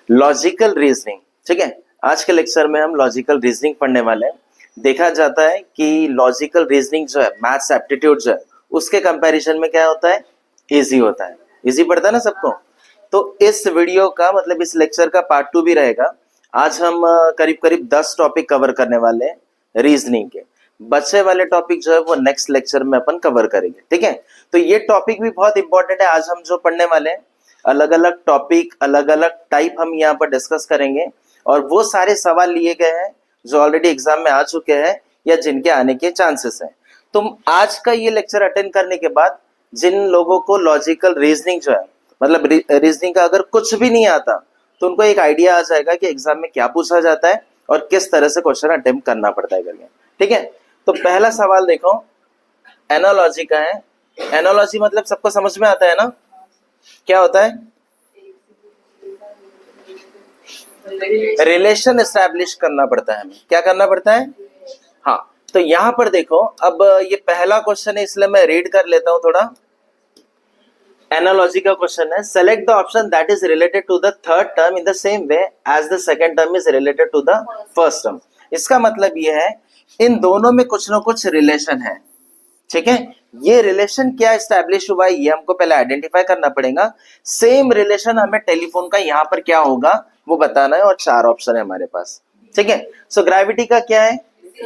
Logical reasoning. ठीक है, आज के लेक्चर में हम लॉजिकल रीजनिंग पढ़ने वाले हैं। देखा जाता है कि लॉजिकल रीजनिंग जो है, मैथ्स एप्टीट्यूड जो है, उसके कंपैरिजन में क्या होता है, इजी होता है। इजी पड़ता है ना सबको। तो इस वीडियो का मतलब इस लेक्चर का पार्ट 2 भी रहेगा। आज हम करीब करीब 10 टॉपिक कवर करने वाले हैं रीजनिंग के। बचे वाले टॉपिक जो है वो नेक्स्ट लेक्चर में अपन कवर करेंगे। ठीक है, तो ये टॉपिक भी बहुत इंपॉर्टेंट है। आज हम जो पढ़ने वाले हैं, अलग अलग टॉपिक, अलग अलग टाइप हम यहाँ पर डिस्कस करेंगे और वो सारे सवाल लिए गए हैं जो ऑलरेडी एग्जाम में आ चुके हैं या जिनके आने के चांसेस हैं। तो आज का ये लेक्चर अटेंड करने के बाद जिन लोगों को लॉजिकल रीजनिंग जो है, मतलब रीजनिंग का अगर कुछ भी नहीं आता, तो उनको एक आइडिया आ जाएगा कि एग्जाम में क्या पूछा जाता है और किस तरह से क्वेश्चन अटेम्प्ट करना पड़ता है करके। ठीक है, तो पहला सवाल देखो, एनालॉजी का है। एनालॉजी मतलब सबको समझ में आता है ना, क्या होता है? रिलेशन एस्टैब्लिश करना पड़ता है हमें। क्या करना पड़ता है? हाँ, तो यहां पर देखो, अब ये पहला क्वेश्चन है इसलिए मैं रीड कर लेता हूं थोड़ा। एनालॉजी का क्वेश्चन है, select the option that is related to the third term in the same way as the second term is related to the first term. इसका मतलब ये है, इन दोनों में कुछ ना कुछ रिलेशन है। ठीक है, ये रिलेशन क्या एस्टैब्लिश हुआ है ये हमको पहले आइडेंटिफाई करना पड़ेगा। सेम रिलेशन हमें टेलीफोन का यहाँ पर क्या होगा वो बताना है और 4 ऑप्शन है हमारे पास। ठीक है, सो ग्रेविटी का क्या है?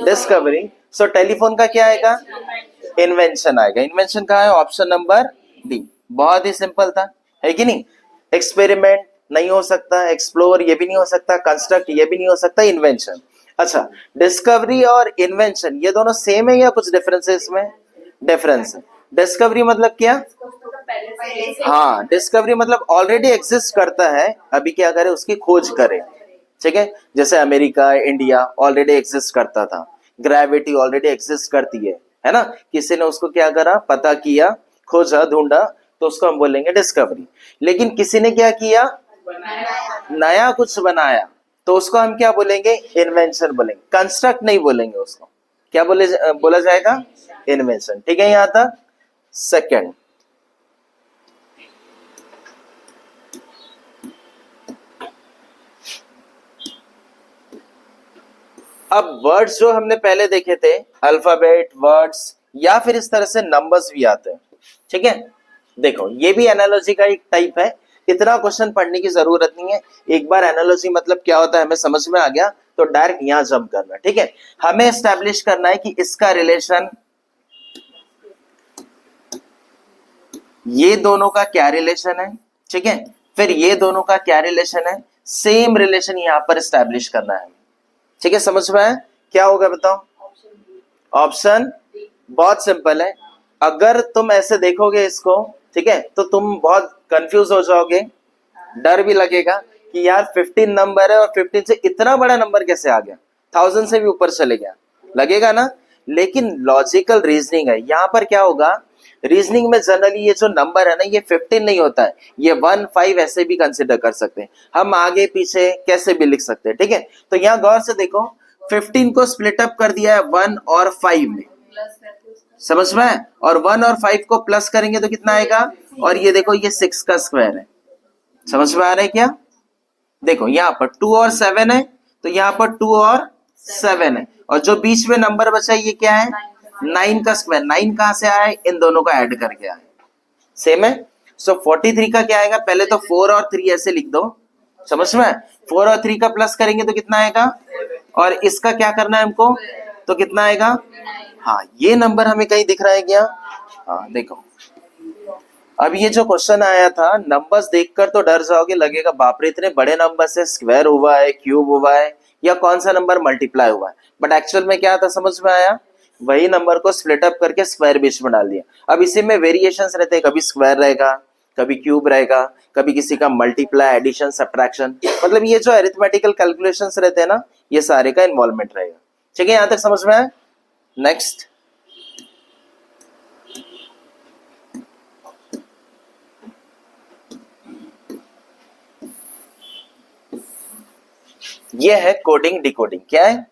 डिस्कवरी। सो टेलीफोन का क्या आएगा? इन्वेंशन आएगा। इन्वेंशन का है ऑप्शन नंबर डी। बहुत ही सिंपल था, है कि नहीं? एक्सपेरिमेंट नहीं हो सकता, एक्सप्लोर ये भी नहीं हो सकता, कंस्ट्रक्ट ये भी नहीं हो सकता, इन्वेंशन। अच्छा, डिस्कवरी और इन्वेंशन ये दोनों सेम है या कुछ डिफरेंस है इसमें? डिफरेंस है। डिस्कवरी मतलब क्या? हाँ, डिस्कवरी मतलब ऑलरेडी एग्जिस्ट करता है, अभी क्या करे, उसकी खोज करे। ठीक है, जैसे अमेरिका, इंडिया ऑलरेडी एग्जिस्ट करता था, ग्रेविटी ऑलरेडी एग्जिस्ट करती है ना? किसी ने उसको क्या करा, पता किया, खोजा, ढूंढा, तो उसको हम बोलेंगे डिस्कवरी। लेकिन किसी ने क्या किया, नया कुछ बनाया, तो उसको हम क्या बोलेंगे? इन्वेंशन बोलेंगे। कंस्ट्रक्ट नहीं बोलेंगे उसको, क्या बोला जाएगा? इन्वेंशन। ठीक है, यहां तक। सेकंड, अब वर्ड्स जो हमने पहले देखे थे, अल्फाबेट, वर्ड्स या फिर इस तरह से नंबर्स भी आते हैं। ठीक है, देखो ये भी एनालॉजी का एक टाइप है। इतना क्वेश्चन पढ़ने की जरूरत नहीं है, एक बार एनालॉजी मतलब क्या होता है हमें समझ में आ गया तो डायरेक्ट यहां जंप करना। ठीक है, हमें एस्टैब्लिश करना है कि इसका रिलेशन, ये दोनों का क्या रिलेशन है। ठीक है, फिर ये दोनों का क्या रिलेशन है, सेम रिलेशन यहां पर एस्टैब्लिश करना है। ठीक है, समझ में आया? क्या होगा बताओ? ऑप्शन बहुत सिंपल है। अगर तुम ऐसे देखोगे इसको, ठीक है, तो तुम बहुत कंफ्यूज हो जाओगे, डर भी लगेगा कि यार 15 नंबर है और 15 से इतना बड़ा नंबर कैसे आ गया, 1000 से भी ऊपर चले गया, लगेगा ना? लेकिन लॉजिकल रीजनिंग है, यहां पर क्या होगा, रीजनिंग में जनरली ये जो नंबर है ना, ये 15 नहीं होता है, ये 1, 5 ऐसे भी कंसिडर कर सकते हैं हम, आगे पीछे कैसे भी लिख सकते हैं। ठीक है, तो यहाँ गौर से देखो, 15 को स्प्लिट अप कर दिया है 1 और 5 में, समझ में? और 1 और 5 को प्लस करेंगे तो कितना आएगा, और ये देखो ये 6 का स्क्वायर है। समझ में आ रहा है क्या? देखो यहाँ पर 2 और 7 है, तो यहाँ पर 2 और 7 है, और जो बीच में नंबर बचा है ये क्या है? 9 का स्क्वायर। 9 कहां से आया है? इन दोनों को ऐड करके आया, सेम है। सो 43 का क्या आएगा, पहले तो 4 और 3 ऐसे लिख दो, समझ में? 4 और 3 का प्लस करेंगे तो कितना आएगा, और इसका क्या करना है हमको, तो कितना आएगा? हाँ, ये नंबर हमें कहीं दिख रहा है क्या? हाँ देखो, अब ये जो क्वेश्चन आया था, नंबर्स देखकर तो डर जाओगे, लगेगा बाप रे इतने बड़े नंबर से स्क्वायर हुआ है, क्यूब हुआ है, या कौन सा नंबर मल्टीप्लाई हुआ है। बट एक्चुअल में क्या था, समझ में आया? वही नंबर को स्प्लिट अप करके स्क्वायर बीच में डाल दिया। अब इसी में वेरिएशंस रहते हैं, कभी स्क्वायर रहेगा, कभी क्यूब रहेगा, कभी किसी का मल्टीप्लाई, एडिशन, सब्ट्रैक्शन, मतलब ये जो अरिथमेटिकल कैलकुलेशंस रहते हैं ना, ये सारे का इन्वॉल्वमेंट रहेगा। ठीक है, यहां तक समझ में आया? नेक्स्ट, ये है कोडिंग डिकोडिंग। क्या है?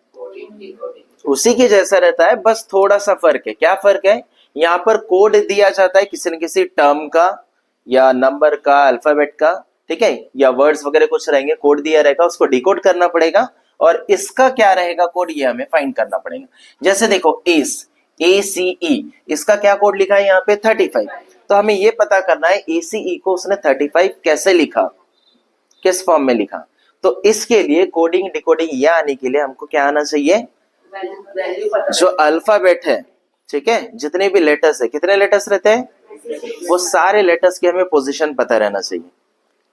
उसी के जैसा रहता है, बस थोड़ा सा फर्क है। क्या फर्क है? यहाँ पर कोड दिया जाता है किसी न किसी टर्म का या नंबर का, अल्फाबेट का, ठीक है, या वर्ड्स वगैरह कुछ रहेंगे, कोड दिया रहेगा, उसको डिकोड करना पड़ेगा और इसका क्या रहेगा कोड, ये हमें फाइंड करना पड़ेगा। जैसे देखो ACE, इसका क्या कोड लिखा है यहाँ पे 35, तो हमें ये पता करना है ACE को उसने 35 कैसे लिखा, किस फॉर्म में लिखा। तो इसके लिए कोडिंग डिकोडिंग ये आने के लिए हमको क्या आना चाहिए, जो अल्फाबेट है, ठीक है, जितने भी लेटर्स है, कितने लेटर्स रहते हैं, वो सारे लेटर्स की हमें पोजीशन पता रहना चाहिए।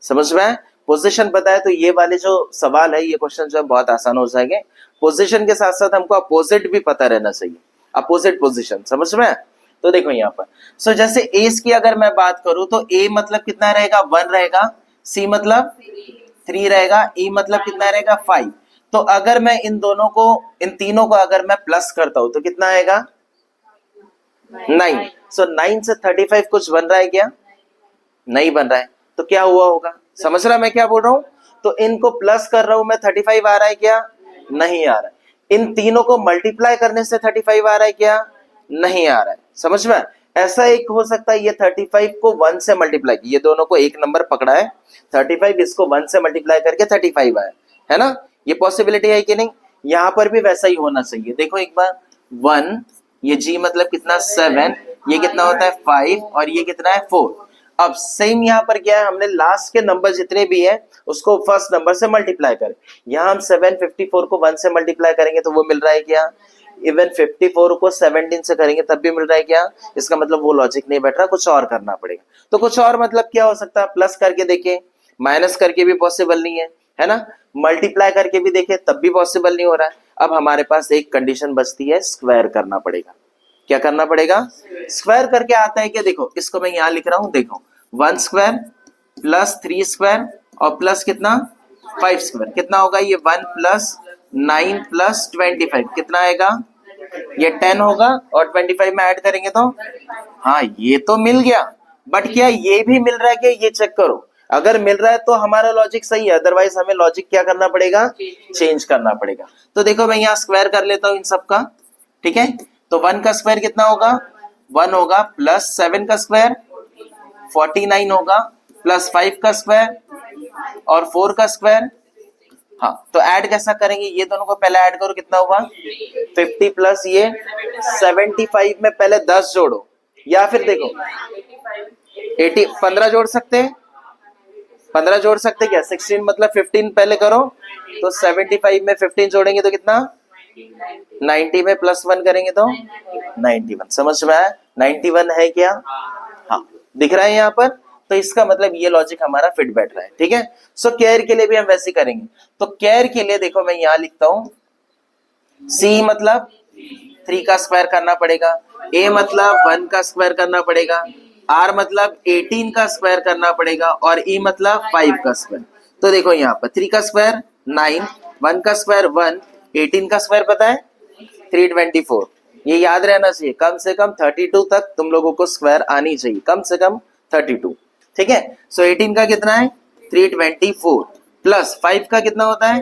समझ में आया? पोजीशन पता है तो ये वाले जो सवाल है, ये क्वेश्चन जो है बहुत आसान हो जाएंगे। पोजीशन के साथ साथ हमको अपोजिट भी पता रहना चाहिए, अपोजिट पोजीशन। समझ में आया? तो देखो यहाँ पर सो जैसे एस की अगर मैं बात करूं तो ए मतलब कितना रहेगा 1 रहेगा, सी मतलब 3 रहेगा, ई मतलब कितना रहेगा 5। तो अगर मैं इन दोनों को, इन तीनों को अगर मैं प्लस करता हूं तो कितना आएगा 9। सो 9 से 35 कुछ बन रहा है क्या, नहीं बन रहा है, तो क्या हुआ होगा, समझ रहा मैं क्या बोल रहा हूं। तो इनको प्लस कर रहा हूं मैं, 35 आ रहा है क्या, नहीं आ रहा है। इन तीनों को मल्टीप्लाई करने से 35 आ रहा है क्या, नहीं आ रहा है। समझ में? ऐसा एक हो सकता है, ये 35 को 1 से मल्टीप्लाई, ये दोनों को एक नंबर पकड़ा है, 35 इसको 1 से मल्टीप्लाई करके 35 आया है ना, ये पॉसिबिलिटी है कि नहीं। यहां पर भी वैसा ही होना चाहिए। देखो एक बार 1, ये जी मतलब कितना 7, ये कितना होता है 5 और ये कितना है 4। अब सेम यहाँ पर क्या है, हमने लास्ट के नंबर जितने भी है उसको फर्स्ट नंबर से मल्टीप्लाई करें। यहाँ हम 754 को 1 से मल्टीप्लाई करेंगे तो वो मिल रहा है क्या, इवन 54 को 17 से करेंगे तब भी मिल रहा है क्या। इसका मतलब वो लॉजिक नहीं बैठ रहा, कुछ और करना पड़ेगा। तो कुछ और मतलब क्या हो सकता है, प्लस करके देखें, माइनस करके भी पॉसिबल नहीं है ना, मल्टीप्लाई करके भी देखें तब भी पॉसिबल नहीं हो रहा है। अब हमारे पास एक कंडीशन बचती है, स्क्वायर करना पड़ेगा। क्या करना पड़ेगा, स्क्वायर करके आता है क्या, देखो इसको मैं यहां लिख रहा हूं, देखो 1 स्क्वायर प्लस 3 स्क्वायर और प्लस कितना 5 स्क्वायर, कितना होगा ये 1 प्लस 9 प्लस 25 कितना आएगा, ये 10 होगा और 25 में ऐड करेंगे तो हाँ ये तो मिल गया। बट क्या ये भी मिल रहा है क्या, ये चेक करो। अगर मिल रहा है तो हमारा लॉजिक सही है, अदरवाइज हमें लॉजिक क्या करना पड़ेगा, चेंज करना पड़ेगा। तो देखो मैं यहाँ स्क्वायर कर लेता हूँ इन सब का, ठीक है। तो 1 का स्क्वायर कितना होगा 1 होगा, प्लस 7 का स्क्वायर 49 होगा, प्लस 5 का स्क्वायर और 4 का स्क्वायर। हाँ तो ऐड कैसा करेंगे, ये दोनों को पहले ऐड करो, कितना हुआ 50 प्लस ये 75 में पहले 10 जोड़ो, या फिर देखो 80 15 जोड़ सकते हैं, 15 जोड़ सकते क्या, 16 मतलब 15 पहले करो, तो 75 में 15 जोड़ेंगे तो कितना 90 में प्लस 1 करेंगे तो 91। समझ में आया, 91 है क्या, हाँ दिख रहा है यहाँ पर। तो इसका मतलब ये लॉजिक हमारा फिट बैठ रहा है, ठीक है। सो केयर के लिए भी हम वैसे करेंगे। तो केयर के लिए देखो मैं यहां लिखता हूं, सी मतलब 3 का स्क्वायर करना पड़ेगा, ए मतलब 1 का स्क्वायर करना पड़ेगा, आर मतलब 18 का स्क्वायर करना पड़ेगा और ई मतलब 5 का स्क्वायर। तो देखो यहाँ पर 3 का स्क्वायर 9, 1 का स्क्वायर 1, 18 का स्क्वायर पता है 324। ये याद रहना चाहिए, कम से कम 32 तक तुम लोगों को स्क्वायर आनी चाहिए, कम से कम 32, ठीक है। सो 18 का कितना है 324 प्लस 5 का कितना होता है।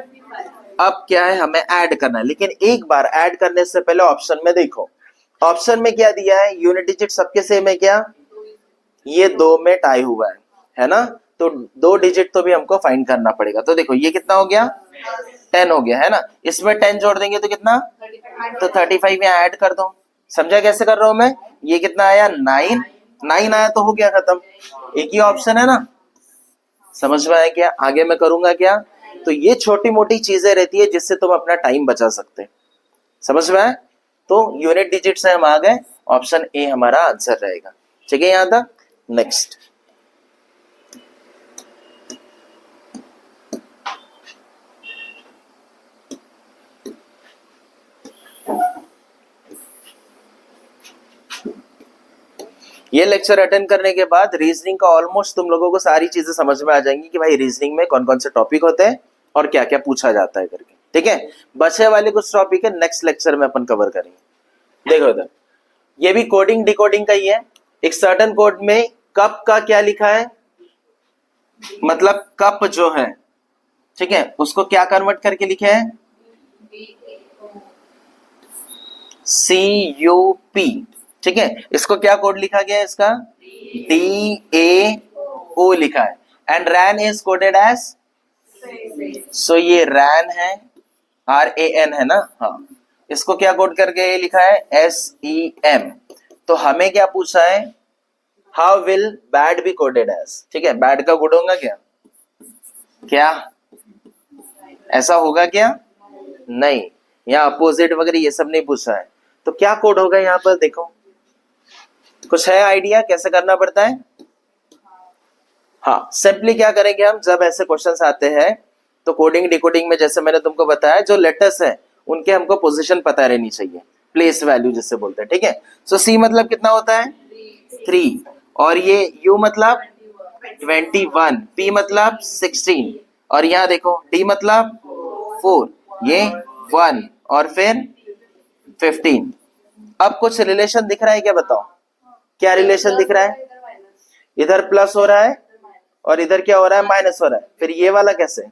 अब क्या है, हमें ऐड करना है, लेकिन एक बार ऐड करने से पहले ऑप्शन में देखो, ऑप्शन में क्या दिया है, यूनिट डिजिट सबके सेम है क्या, ये 2 में टाई हुआ है ना, तो 2 डिजिट तो भी हमको फाइंड करना पड़ेगा। तो देखो ये कितना हो गया 10 हो गया है ना, इसमें 10 जोड़ देंगे तो कितना, तो 35 यहाँ ऐड कर दो। समझा कैसे कर रहा हूं मैं, ये कितना आया 9 आया तो हो गया खत्म, एक ही ऑप्शन है ना। समझ में आया क्या, आगे मैं करूंगा क्या। तो ये छोटी मोटी चीजें रहती है जिससे तुम अपना टाइम बचा सकते हैं। समझ में आया, तो यूनिट डिजिट से हम आ गए, ऑप्शन ए हमारा आंसर रहेगा, ठीक है यहां तक। नेक्स्ट ये लेक्चर अटेंड करने के बाद रीजनिंग का ऑलमोस्ट तुम लोगों को सारी चीजें समझ में आ जाएंगी कि भाई रीजनिंग में कौन कौन से टॉपिक होते हैं और क्या क्या पूछा जाता है करके, ठीक है। बचे वाले कुछ टॉपिक है नेक्स्ट लेक्चर में अपन कवर करेंगे। देखो इधर ये भी कोडिंग डिकोडिंग का ही है। एक सर्टेन कोड में कप का क्या लिखा है, मतलब कप जो है, ठीक है, उसको क्या कन्वर्ट करके लिखे है CUP, ठीक है। इसको क्या कोड लिखा गया है, इसका DAO लिखा है। And ran is coded as, so ये रैन है, RAN है ना, हाँ, इसको क्या कोड करके लिखा है, SEM। तो हमें क्या पूछा है, how will bad be coded as, ठीक है, बैड का कोड होगा क्या, क्या ऐसा होगा क्या, नहीं, यहाँ अपोजिट वगैरह ये सब नहीं पूछा है, तो क्या कोड होगा यहाँ पर, देखो कुछ है आइडिया कैसे करना पड़ता है। हाँ, सिंपली क्या करेंगे हम, जब ऐसे क्वेश्चंस आते हैं तो कोडिंग डिकोडिंग में जैसे मैंने तुमको बताया, जो लेटर्स है उनके हमको पोजीशन पता रहनी चाहिए, प्लेस वैल्यू जिससे बोलते हैं, ठीक है। सो सी मतलब कितना होता है 3, और ये U मतलब 21, P मतलब 16, और यहाँ देखो D मतलब 4, ये 1 और फिर 15। अब कुछ रिलेशन दिख रहा है क्या, बताओ क्या रिलेशन दिख रहा है, इधर प्लस हो रहा है और इधर क्या हो रहा है, माइनस हो रहा है, फिर ये वाला कैसे,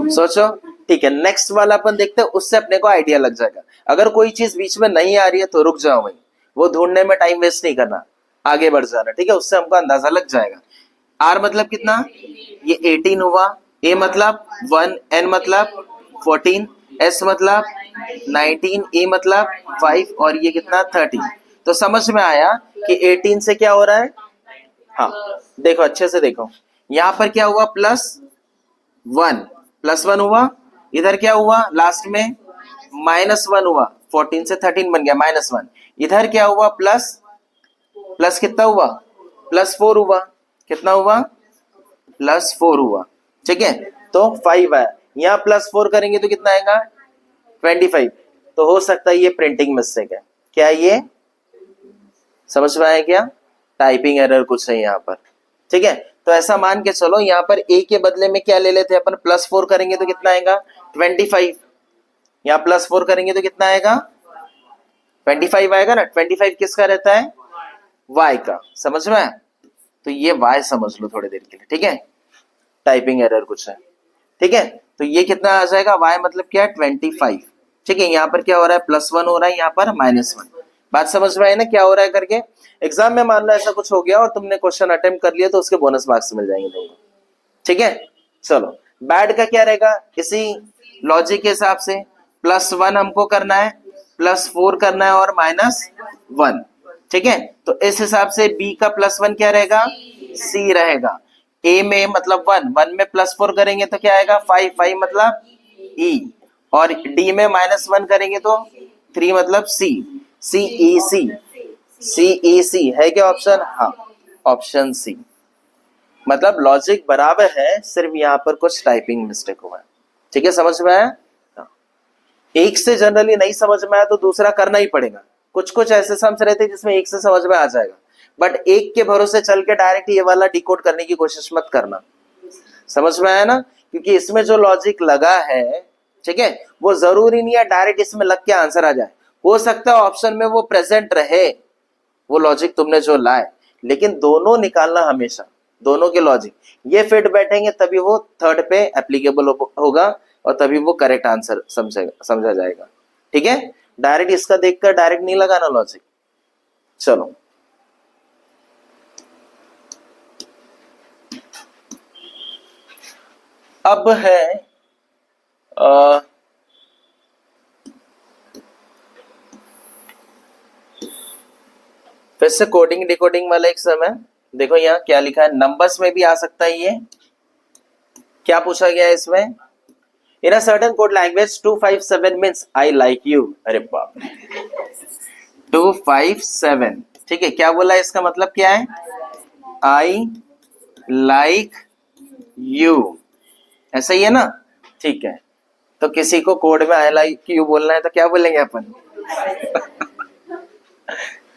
सोचो, ठीक है। नेक्स्ट वाला अपन देखते हैं, उससे अपने को आइडिया लग जाएगा। अगर कोई चीज बीच में नहीं आ रही है तो रुक जाओ भाई, वो ढूंढने में टाइम वेस्ट नहीं करना, आगे बढ़ जाना, ठीक है, उससे हमको अंदाजा लग जाएगा। R मतलब कितना, ये 18 हुआ, A मतलब 1, N मतलब 14, S मतलब 19, E मतलब 5, और ये कितना 30। तो समझ में आया कि 18 से क्या हो रहा है, हाँ देखो अच्छे से देखो, यहां पर क्या हुआ, +1 हुआ, इधर क्या हुआ लास्ट में -1 हुआ, 14 से 13 बन गया -1, इधर क्या हुआ, प्लस कितना हुआ, +4 हुआ, कितना हुआ, +4 हुआ, ठीक है, तो 5 आया, यहाँ +4 करेंगे तो कितना आएगा 25। तो हो सकता है ये प्रिंटिंग मिस्टेक है, क्या ये समझ में आया क्या, टाइपिंग एरर कुछ है यहाँ पर, ठीक है। तो ऐसा मान के चलो, यहाँ पर A के बदले में क्या ले लेते हैं अपन, +4 करेंगे तो कितना आएगा 25, यहाँ +4 करेंगे तो कितना आएगा 25 आएगा ना, 25 किसका रहता है, Y का, समझ में आया। तो ये Y समझ लो थोड़ी देर के लिए, ठीक है, टाइपिंग एरर कुछ है, ठीक है। तो ये कितना आ जाएगा, Y मतलब क्या है 25, ठीक है। यहाँ पर क्या हो रहा है, +1 हो रहा है, यहाँ पर -1, बात समझ में आई ना क्या हो रहा है करके। एग्जाम में मान लो ऐसा कुछ हो गया और तुमने क्वेश्चन अटेम्प्ट कर लिया तो उसके बोनस मार्क्स मिल जाएंगे तुमको, ठीक है। चलो बैड का क्या रहेगा, इसी लॉजिक के हिसाब से +1 हमको करना है, +4 करना है और -1, ठीक है। तो इस हिसाब से B का +1 क्या रहेगा, C रहेगा। A में मतलब 1 में +4 करेंगे तो क्या आएगा 5 मतलब E, और D में -1 करेंगे तो 3 मतलब C, CEC है क्या ऑप्शन, हाँ ऑप्शन C। मतलब लॉजिक बराबर है, सिर्फ यहाँ पर कुछ टाइपिंग मिस्टेक हुआ है, ठीक है, समझ में आया। हाँ। एक से जनरली नहीं समझ में आया तो दूसरा करना ही पड़ेगा, कुछ कुछ ऐसे सम्स रहते हैं जिसमें एक से समझ में आ जाएगा, बट एक के भरोसे चल के डायरेक्ट ये वाला डिकोड करने की कोशिश मत करना, समझ में आया ना, क्योंकि इसमें जो लॉजिक लगा है, ठीक है, वो जरूरी नहीं है डायरेक्ट इसमें लग के आंसर आ जाए, हो सकता है ऑप्शन में वो प्रेजेंट रहे वो लॉजिक तुमने जो लाए, लेकिन दोनों निकालना हमेशा, दोनों के लॉजिक ये फिट बैठेंगे तभी वो थर्ड पे एप्लीकेबल होगा और तभी वो करेक्ट आंसर समझा जाएगा, ठीक है। डायरेक्ट इसका देखकर डायरेक्ट नहीं लगाना लॉजिक। चलो अब है फिर से कोडिंग डिकोडिंग वाला एक समय, देखो यहाँ क्या लिखा है, नंबर्स में भी आ सकता है ये, क्या पूछा गया है इसमें, in a certain code language 257 means I like you, अरे बाप, 257, ठीक है, क्या बोला इसका मतलब क्या है, आई लाइक यू, ऐसा ही है ना, ठीक है। तो किसी को कोड में आई लाइक यू बोलना है तो क्या बोलेंगे अपन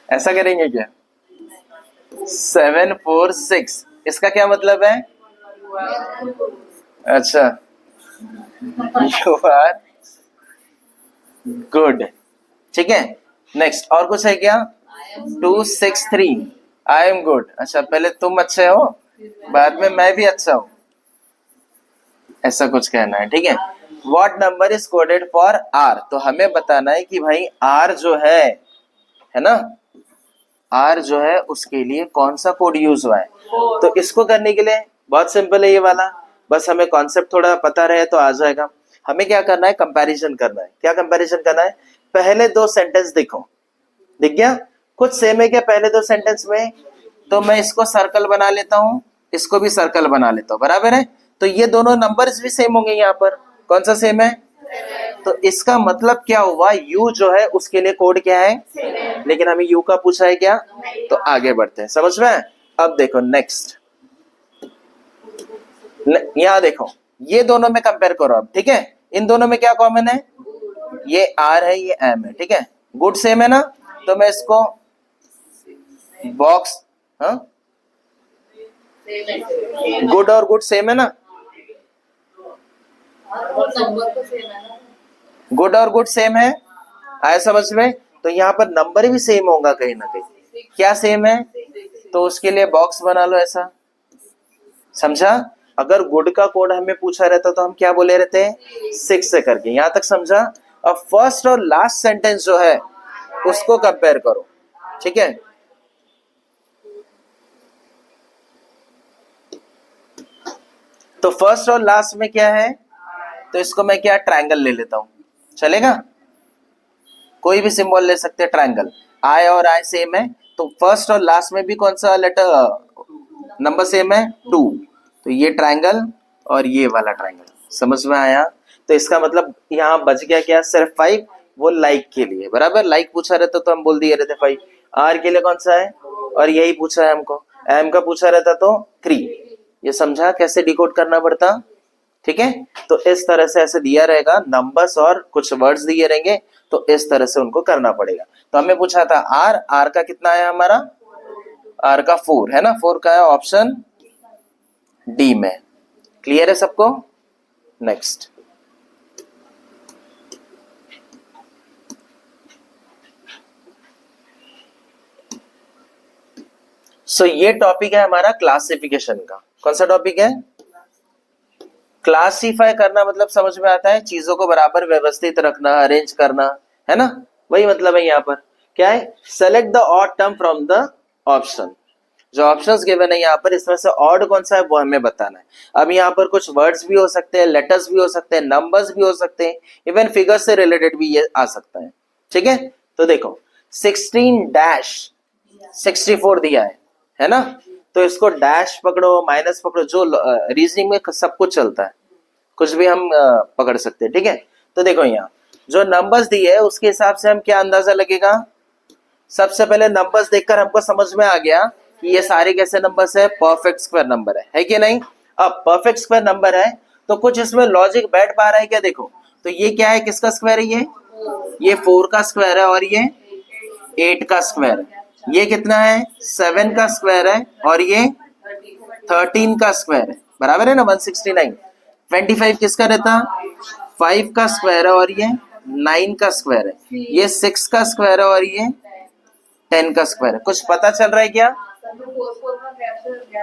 ऐसा करेंगे क्या, 746, इसका क्या मतलब है, अच्छा यू आर गुड, ठीक है। नेक्स्ट और कुछ है क्या, 263 आई एम गुड, अच्छा पहले तुम अच्छे हो बाद में मैं भी अच्छा हूं, ऐसा कुछ कहना है, ठीक है। What number is coded for R, तो हमें बताना है कि भाई R जो है ना, आर जो है उसके लिए कौन सा कोड यूज हुआ है। तो इसको करने के लिए बहुत सिंपल है ये वाला, बस हमें कॉन्सेप्ट थोड़ा पता रहे तो आ जाएगा। हमें क्या करना है, कंपैरिजन करना है। क्या कंपैरिजन करना है, पहले दो सेंटेंस देखो, दिख गया कुछ सेम है क्या पहले दो सेंटेंस में, तो मैं इसको सर्कल बना लेता हूं, इसको भी सर्कल बना लेता हूं, बराबर है। तो ये दोनों नंबर्स भी सेम होंगे यहाँ पर, कौन सा सेम है, तो इसका मतलब क्या हुआ, यू जो है उसके लिए कोड क्या है, लेकिन हमें यू का पूछा है क्या, तो आगे बढ़ते हैं, समझ में। अब देखो नेक्स्ट, यहां देखो ये दोनों में कंपेयर करो अब, ठीक है। इन दोनों में क्या कॉमन है, ये आर है ये एम है, ठीक है, गुड सेम है ना, तो मैं इसको बॉक्स, हाँ गुड और गुड सेम है ना, गुड और गुड सेम है, आया समझ में। तो यहाँ पर नंबर भी सेम होगा कहीं ना कहीं, क्या सेम है, तो उसके लिए बॉक्स बना लो ऐसा, समझा। अगर गुड का कोड हमें पूछा रहता तो हम क्या बोले रहते हैं, 6 से करके, यहां तक समझा। अब फर्स्ट और लास्ट सेंटेंस जो है उसको कंपेयर करो, ठीक है। तो फर्स्ट और लास्ट में क्या है, तो इसको मैं क्या ट्रायंगल ले लेता हूं, चलेगा, कोई भी सिंबल ले सकते हैं, ट्रायंगल, आई और आई सेम है, तो फर्स्ट और लास्ट में भी कौन सा लेटर नंबर सेम है, 2, तो ये ट्रायंगल और ये वाला ट्रायंगल, समझ में आया। तो इसका मतलब यहाँ बच गया क्या, सिर्फ 5, वो लाइक के लिए, बराबर, लाइक पूछा रहता तो हम बोल दिए रहते 5, आर के लिए कौन सा है, और यही पूछा है हमको, एम का पूछा रहता तो 3, ये समझा कैसे डिकोड करना पड़ता, ठीक है। तो इस तरह से ऐसे दिया रहेगा, नंबर्स और कुछ वर्ड्स दिए रहेंगे, तो इस तरह से उनको करना पड़ेगा। तो हमें पूछा था आर, आर का कितना है हमारा, आर का 4 है ना, 4 का है ऑप्शन डी में, क्लियर है सबको। नेक्स्ट, सो ये टॉपिक है हमारा क्लासिफिकेशन का, कौन सा टॉपिक है, क्लासिफाई करना, मतलब समझ में आता है चीजों को बराबर व्यवस्थित रखना, अरेंज करना, है ना, वही मतलब है। यहाँ पर क्या है, select the odd term from the option, जो ऑप्शंस गिवन है यहाँ पर इसमें से ऑड कौन सा है वो हमें बताना है। अब यहाँ पर कुछ वर्ड्स भी हो सकते हैं, लेटर्स भी हो सकते हैं, नंबर्स भी हो सकते हैं, इवन फिगर्स से रिलेटेड भी ये आ सकता है, ठीक है। तो देखो 16-64 दिया है ना, तो इसको डैश पकड़ो, माइनस पकड़ो, जो रीजनिंग में सब कुछ चलता है, कुछ भी हम पकड़ सकते हैं, ठीक है। तो देखो यहाँ जो नंबर्स दिए है उसके हिसाब से हम क्या अंदाजा लगेगा, सबसे पहले नंबर्स देखकर हमको समझ में आ गया कि ये सारे कैसे नंबर्स है, परफेक्ट स्क्वायर नंबर है कि नहीं। अब परफेक्ट स्क्वायर नंबर है तो कुछ इसमें लॉजिक बैठ पा रहा है क्या, देखो तो ये क्या है, किसका स्क्वायर है, ये 4 का स्क्वायर है, और ये 8 का स्क्वायर है, ये कितना है 7 का स्क्वायर है, और ये 13 का स्क्वायर है, बराबर है ना 169। 25 किसका रहता, 5 का स्क्वायर है, और ये 9 का स्क्वायर है, ये 6 का स्क्वायर है, और ये 10 का स्क्वायर है। कुछ पता चल रहा है क्या,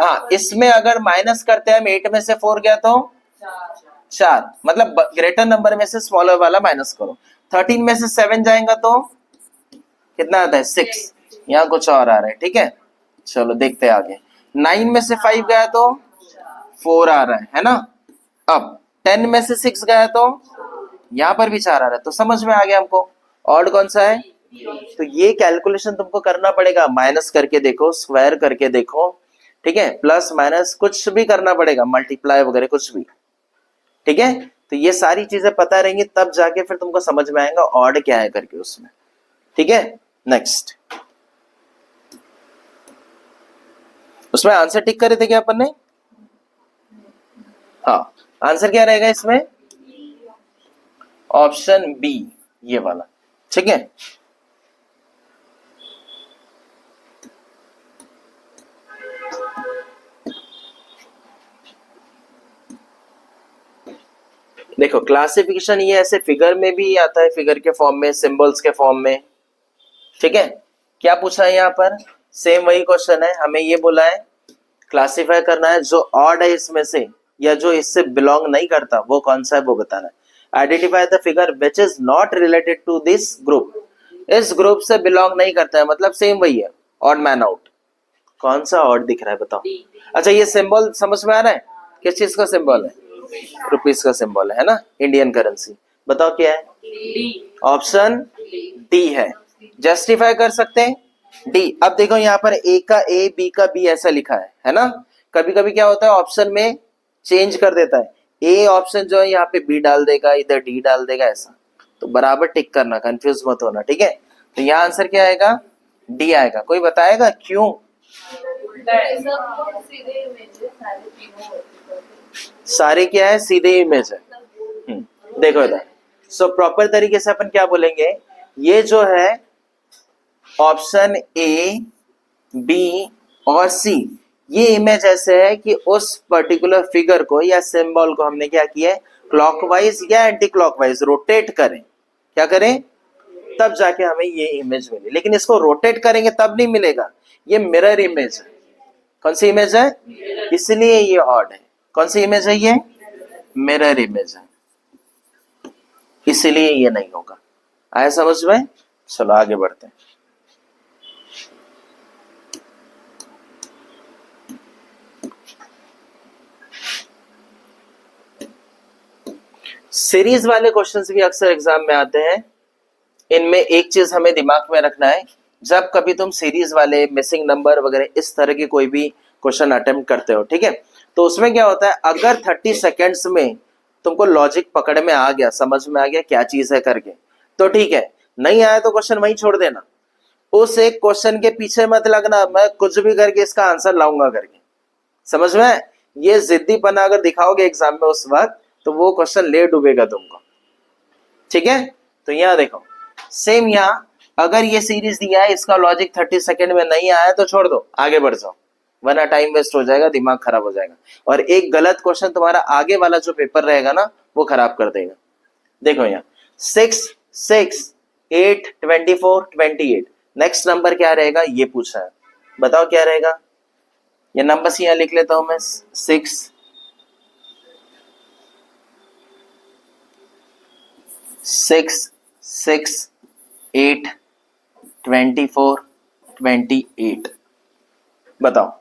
हाँ, इसमें अगर माइनस करते हैं हम 8 में से 4 गया तो 4, मतलब ग्रेटर नंबर में से स्मॉलर वाला माइनस करो। 13 में से 7 जाएगा तो कितना आता है 6, यहाँ कुछ और आ रहा है, ठीक है। चलो देखते हैं आगे, 9 में से 5 गया तो 4 आ रहा है ना। अब 10 में से 6 गया तो यहाँ पर भी 4 आ रहा है, तो समझ में आ गया हमको ऑड कौन सा है। तो ये कैलकुलेशन तुमको करना पड़ेगा, माइनस करके देखो, स्क्वायर करके देखो, ठीक है, प्लस माइनस कुछ भी करना पड़ेगा, मल्टीप्लाई वगैरह कुछ भी, ठीक है। तो ये सारी चीजें पता रहेंगी तब जाके फिर तुमको समझ में आएगा ऑड क्या है करके उसमें, ठीक है। नेक्स्ट, उसमें आंसर टिक करे थे क्या अपन ने, हाँ, आंसर क्या रहेगा इसमें, ऑप्शन बी ये वाला, ठीक है। देखो क्लासिफिकेशन ये ऐसे फिगर में भी आता है, फिगर के फॉर्म में, सिंबल्स के फॉर्म में, ठीक है। क्या पूछा है यहाँ पर, सेम वही क्वेश्चन है, हमें ये बोला है क्लासिफाई करना है जो ऑड है इसमें से, या जो इससे बिलोंग नहीं करता वो कौन सा है वो बताना है। Identify the figure which is not related to this group, इस ग्रुप से बिलोंग नहीं करता है, मतलब सेम वही है, ऑड मैन आउट। कौन सा ऑड दिख रहा है बताओ? अच्छा ये सिंबल समझ में आ रहा है? किस चीज का सिंबल है? रुपीस का सिंबल है ना, इंडियन करेंसी। बताओ क्या है? ऑप्शन डी है। जस्टिफाई कर सकते हैं डी। अब देखो यहाँ पर ए का ए, बी का बी ऐसा लिखा है ना। कभी कभी क्या होता है ऑप्शन में चेंज कर देता है, ए ऑप्शन जो है यहाँ पे बी डाल देगा, इधर डी डाल देगा ऐसा। तो बराबर टिक करना, कंफ्यूज मत होना, ठीक है। तो यहाँ आंसर क्या आएगा? डी आएगा। कोई बताएगा क्यों? सारे क्या है? सीधे इमेज है। देखो इधर, सो प्रॉपर तरीके से अपन क्या बोलेंगे, ये जो है ऑप्शन ए, बी और सी, ये इमेज ऐसे है कि उस पर्टिकुलर फिगर को या सिंबल को हमने क्या किया है, क्लॉकवाइज या एंटी क्लॉकवाइज रोटेट करें। क्या करें? तब जाके हमें ये इमेज मिले। लेकिन इसको रोटेट करेंगे तब नहीं मिलेगा, ये मिरर इमेज है। कौन सी इमेज है? इसलिए ये ऑड है। कौन सी इमेज है? ये मिरर इमेज है, इसलिए ये नहीं होगा। आया समझ में? चलो आगे बढ़ते हैं। सीरीज वाले क्वेश्चंस भी अक्सर एग्जाम में आते हैं। इनमें एक चीज हमें दिमाग में रखना है, जब कभी तुम सीरीज वाले मिसिंग नंबर वगैरह इस तरह की कोई भी क्वेश्चन अटेम्प्ट करते हो, ठीक है, तो उसमें क्या होता है, अगर 30 सेकेंड्स में तुमको लॉजिक पकड़ में आ गया, समझ में आ गया क्या चीज है करके, तो ठीक है। नहीं आया तो क्वेश्चन वहीं छोड़ देना। उस एक क्वेश्चन के पीछे मत लगना मैं कुछ भी करके इसका आंसर लाऊंगा करके। समझ में? ये जिद्दीपना अगर दिखाओगे एग्जाम में उस वक्त, तो वो क्वेश्चन ले डूबेगा तुमको, ठीक है। तो यहाँ देखो, सेम यहाँ अगर ये सीरीज दिया है, इसका लॉजिक 30 सेकेंड में नहीं आया तो छोड़ दो, आगे बढ़ जाओ, वरना टाइम वेस्ट हो जाएगा, दिमाग खराब हो जाएगा, और एक गलत क्वेश्चन तुम्हारा आगे वाला जो पेपर रहेगा ना वो खराब कर देगा। देखो यहाँ 6, 6, 8, 24, 28, नेक्स्ट नंबर क्या रहेगा ये पूछा है, बताओ क्या रहेगा। ये नंबर यहाँ लिख लेता हूं मैं, 6, 6, 6, 8, 24, 28, बताओ।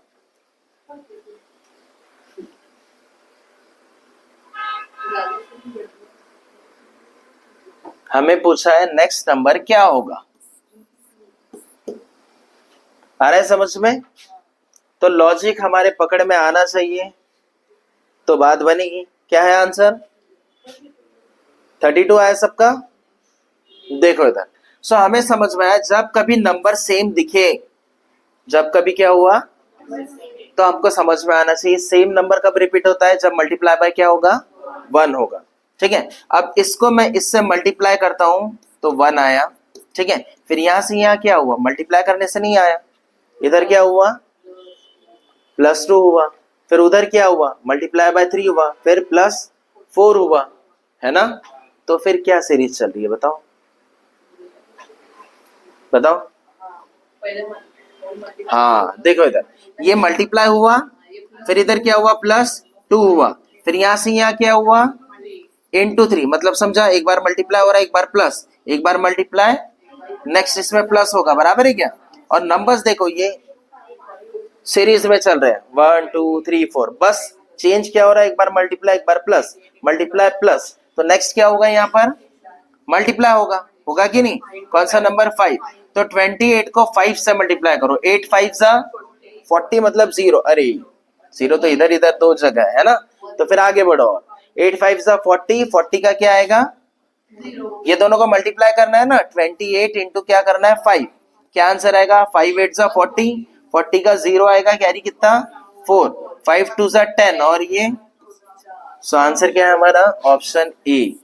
हमें पूछा है नेक्स्ट नंबर क्या होगा। आ रहा है समझ में? तो लॉजिक हमारे पकड़ में आना चाहिए, तो बात बनेगी। क्या है आंसर? 32 आया सबका। देखो इधर, सो हमें समझ में आया जब कभी नंबर सेम दिखे, जब कभी क्या हुआ, तो हमको समझ में आना चाहिए सेम नंबर कब रिपीट होता है, जब मल्टीप्लाई बाय क्या होगा, 1 होगा, ठीक है। अब इसको मैं इससे मल्टीप्लाई करता हूं तो 1 आया, ठीक है। फिर यहां से यहां क्या हुआ, मल्टीप्लाई करने से नहीं आया, इधर क्या हुआ, +2 हुआ। फिर उधर क्या हुआ, मल्टीप्लाई बाय 3 हुआ, फिर +4 हुआ, है ना। तो फिर क्या सीरीज चल रही है बताओ, बताओ। हाँ देखो इधर, ये मल्टीप्लाई हुआ, फिर इधर क्या हुआ, +2 हुआ, फिर यहां से यहां क्या हुआ, ×3, मतलब समझा, एक बार मल्टीप्लाई हो रहा है, एक बार प्लस, एक बार मल्टीप्लाई, नेक्स्ट इसमें प्लस होगा, बराबर है क्या। और नंबर्स देखो ये सीरीज में चल रहे हैं, 1, 2, 3, 4, बस चेंज क्या हो रहा है, एक बार मल्टीप्लाई, एक बार प्लस, मल्टीप्लाई प्लस, तो नेक्स्ट क्या होगा यहाँ पर, मल्टीप्लाई होगा, होगा कि नहीं। कौन सा नंबर, 5, तो 28 को 5 से मल्टीप्लाई करो, 8 5 जा 40, मतलब 0, अरे 0 तो इधर इधर दो जगह है ना, तो फिर आगे बढ़ो, 8 5 जा 40, 40 का क्या आएगा, ये दोनों को मल्टीप्लाई करना है ना, 28 इंटू क्या करना है, 5, क्या आंसर आएगा, 5 8 जा 40, 40 का 0 आएगा, कैरी कितना, 4, 5 2 जा 10, और ये, सो आंसर क्या है हमारा, ऑप्शन ए।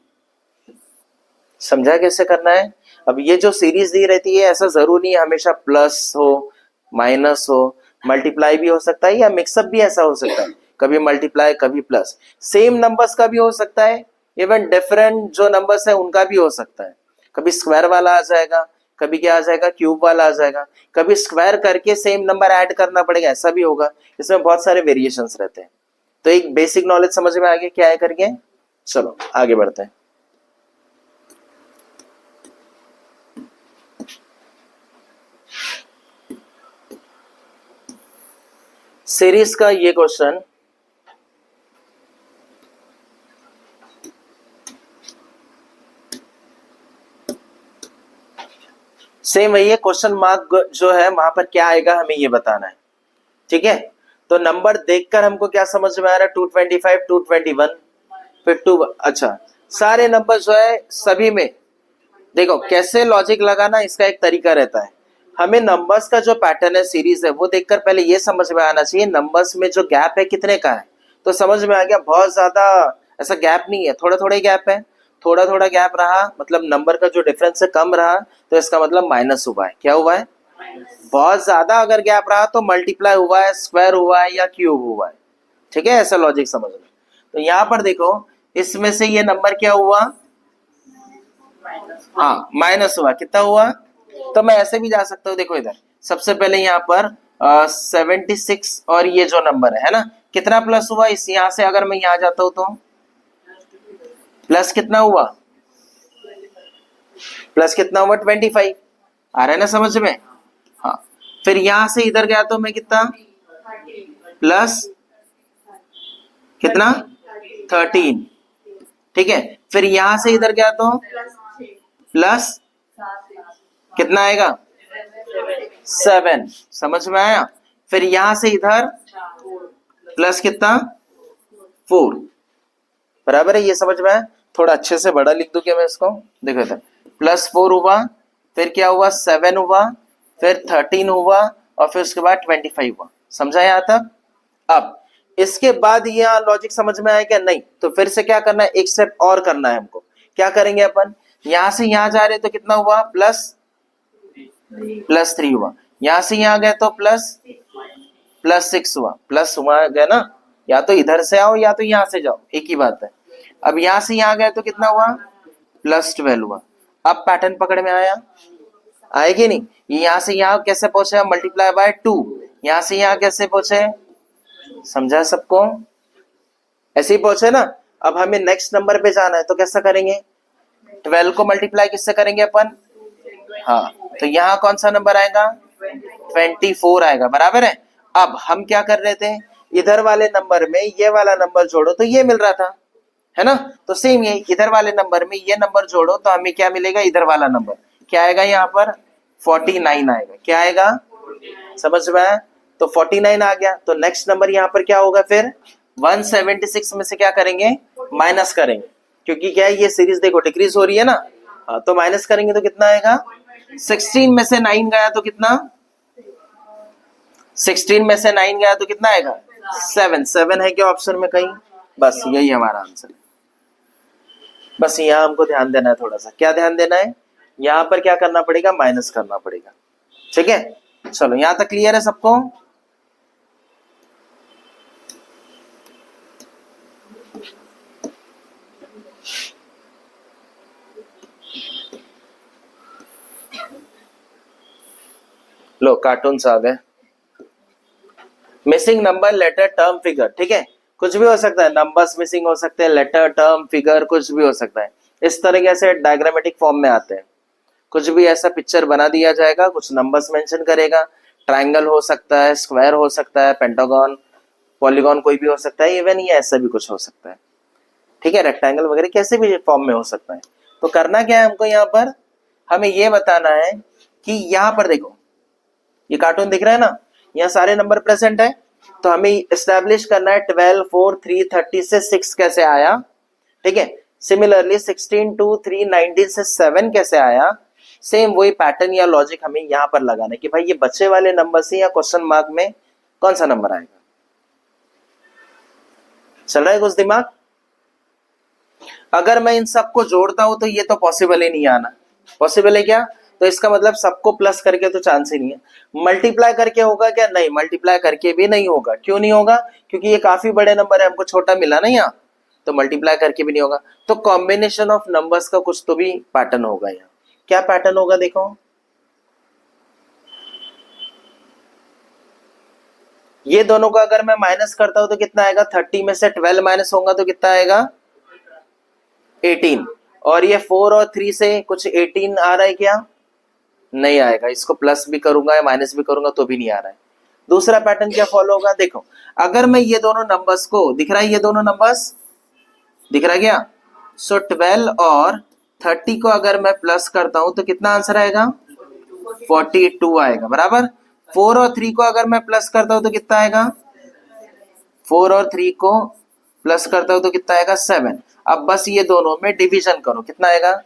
समझा कैसे करना है। अब ये जो सीरीज दी रहती है, ऐसा जरूरी नहीं है हमेशा प्लस हो माइनस हो, मल्टीप्लाई भी हो सकता है, या मिक्सअप भी ऐसा हो सकता है, कभी मल्टीप्लाई कभी प्लस, सेम नंबर्स का भी हो सकता है, इवन डिफरेंट जो नंबर्स है उनका भी हो सकता है। कभी स्क्वायर वाला आ जाएगा, कभी क्या आ जाएगा, क्यूब वाला आ जाएगा, कभी स्क्वायर करके सेम नंबर ऐड करना पड़ेगा, ऐसा भी होगा। इसमें बहुत सारे वेरिएशंस रहते हैं। तो एक बेसिक नॉलेज समझ में आ गया क्या है करके। चलो आगे बढ़ते हैं। सीरीज का ये क्वेश्चन सेम वही है, क्वेश्चन मार्क जो है वहां पर क्या आएगा हमें ये बताना है, ठीक है। तो नंबर देखकर हमको क्या समझ में आ रहा है, 225, 221, फिर 2, अच्छा सारे नंबर जो है सभी में देखो कैसे लॉजिक लगाना, इसका एक तरीका रहता है। हमें नंबर्स का जो पैटर्न है, सीरीज है, वो देखकर पहले ये समझ में आना चाहिए नंबर्स में जो गैप है कितने का है। तो समझ में आ गया, बहुत ज्यादा ऐसा गैप नहीं है, थोड़ा थोड़ा ही गैप है, थोड़ा थोड़ा गैप रहा मतलब नंबर का जो डिफरेंस है कम रहा, तो इसका मतलब माइनस हुआ है। क्या हुआ है? बहुत ज्यादा अगर गैप रहा तो मल्टीप्लाई हुआ है, स्क्वायर हुआ है या क्यूब हुआ है, ठीक है। ऐसा लॉजिक समझ लो। तो यहाँ पर देखो इसमें से ये नंबर क्या हुआ, हाँ माइनस हुआ, कितना हुआ? तो मैं ऐसे भी जा सकता हूँ, देखो इधर सबसे पहले यहाँ पर 76 और ये जो नंबर है ना, कितना प्लस हुआ इस, यहाँ से अगर मैं यहाँ जाता हूँ तो प्लस कितना हुआ, प्लस कितना हुआ 25, आ रहा है ना समझ में? हाँ फिर यहां से इधर गया तो मैं कितना, प्लस कितना 13, ठीक है। फिर यहां से इधर गया तो प्लस कितना आएगा 7, समझ में आया? फिर यहां से इधर प्लस कितना 4, बराबर है, ये समझ में आया? थोड़ा अच्छे से बड़ा लिख दूं क्या मैं इसको, देखो इधर +4 हुआ, फिर क्या हुआ 7 हुआ, फिर 13 हुआ और फिर उसके बाद 25 हुआ, समझा यहाँ तक? अब इसके बाद यहाँ लॉजिक समझ में आया क्या? नहीं। तो फिर से क्या करना है, एक स्टेप और करना है हमको। क्या करेंगे अपन, यहां से यहां जा रहे तो कितना हुआ, +3 हुआ, यहां से यहां गए तो +6 हुआ, प्लस हुआ गया ना, या तो इधर से आओ या तो यहां से जाओ, एक ही बात है। अब यहां से यहां गए तो कितना हुआ, +12 हुआ। अब पैटर्न पकड़ में आया, आएगी नहीं? यहां से यहां कैसे पहुंचे, मल्टीप्लाई बाय 2, यहां से यहां कैसे पहुंचे, समझा सबको? ऐसे ही पहुंचे ना। अब हमें नेक्स्ट नंबर पे जाना है तो कैसा करेंगे, 12 को मल्टीप्लाई किससे करेंगे अपन, हाँ तो यहाँ कौन सा नंबर आएगा, 24 आएगा, बराबर है। अब हम क्या कर रहे थे, इधर वाले नंबर में ये वाला नंबर जोड़ो तो ये मिल रहा था, है ना? तो सेम ये इधर वाले नंबर में ये नंबर जोड़ो तो हमें क्या मिलेगा, इधर वाला नंबर क्या आएगा, यहाँ पर 49 आएगा। क्या आएगा, समझ में आया? तो 49 आ गया, तो नेक्स्ट नंबर यहाँ पर क्या होगा, फिर 176 में से क्या करेंगे, माइनस करेंगे, क्योंकि क्या है ये सीरीज देखो डिक्रीज हो रही है ना। हाँ, तो माइनस करेंगे तो कितना आएगा, 16 में से 9 गया तो कितना, 16 में से 9 गया तो कितना आएगा, 7 है क्या ऑप्शन में कहीं? बस यही हमारा आंसर। बस यहाँ हमको ध्यान देना है थोड़ा सा, क्या ध्यान देना है, यहाँ पर क्या करना पड़ेगा, माइनस करना पड़ेगा, ठीक है। चलो यहाँ तक क्लियर है सबको? लो कार्टून्स आ गए। Missing number, letter, term, figure, ठीक है, कुछ भी हो सकता है, नंबर्स मिसिंग हो सकते हैं, लेटर, टर्म, फिगर, कुछ भी हो सकता है। इस तरीके से डायग्रामेटिक फॉर्म में आते हैं। कुछ भी ऐसा पिक्चर बना दिया जाएगा, कुछ नंबर्स मेंशन करेगा, ट्रायंगल हो सकता है, स्क्वायर हो सकता है, पेंटागन, पॉलीगॉन कोई भी हो सकता है, इवन ये ऐसा भी कुछ हो सकता है, ठीक है, रेक्टेंगल वगैरह कैसे भी फॉर्म में हो सकता है। तो करना क्या है हमको, यहाँ पर हमें ये बताना है कि यहाँ पर देखो ये कार्टून दिख रहा है ना, यहाँ सारे नंबर प्रेजेंट है, तो हमें एस्टैब्लिश करना है 12, 4, 3, 30 से 6 कैसे आया, ठीक है। सिमिलरली 16, 2, 3, 19 से 7 कैसे आया, सेम वही पैटर्न या लॉजिक हमें यहाँ पर लगाना है कि भाई ये बचे वाले नंबर से या क्वेश्चन मार्क में कौन सा नंबर आएगा। चल रहा है कुछ दिमाग? अगर मैं इन सबको जोड़ता हूं तो ये तो पॉसिबल ही नहीं आना, पॉसिबल है क्या? तो इसका मतलब सबको प्लस करके तो चांस ही नहीं है। मल्टीप्लाई करके होगा क्या? नहीं, मल्टीप्लाई करके भी नहीं होगा। क्यों नहीं होगा? क्योंकि ये काफी बड़े नंबर है, हमको छोटा मिला ना यहाँ, तो मल्टीप्लाई करके भी नहीं होगा। तो कॉम्बिनेशन ऑफ नंबर्स का कुछ तो भी पैटर्न होगा यहाँ। क्या पैटर्न होगा देखो, ये दोनों का अगर मैं माइनस करता हूं तो कितना आएगा, 30 में से 12 माइनस होगा तो कितना आएगा, 18। और ये 4 और 3 से कुछ 18 आ रहा है क्या? नहीं आएगा। इसको प्लस भी करूंगा या माइनस भी करूंगा तो भी नहीं आ रहा है। दूसरा पैटर्न क्या फॉलो होगा, देखो अगर मैं ये दोनों नंबर्स को, दिख रहा है ये दोनों नंबर्स, दिख रहा है क्या, सो 12 और 30 को अगर मैं प्लस करता हूं तो कितना आंसर आएगा, 42 आएगा, बराबर। 4 और 3 को अगर मैं प्लस करता हूं तो कितना आएगा, 4 और 3 को प्लस करता हूं तो कितना आएगा, 7। अब बस ये दोनों में डिवीजन करो, कितना आएगा,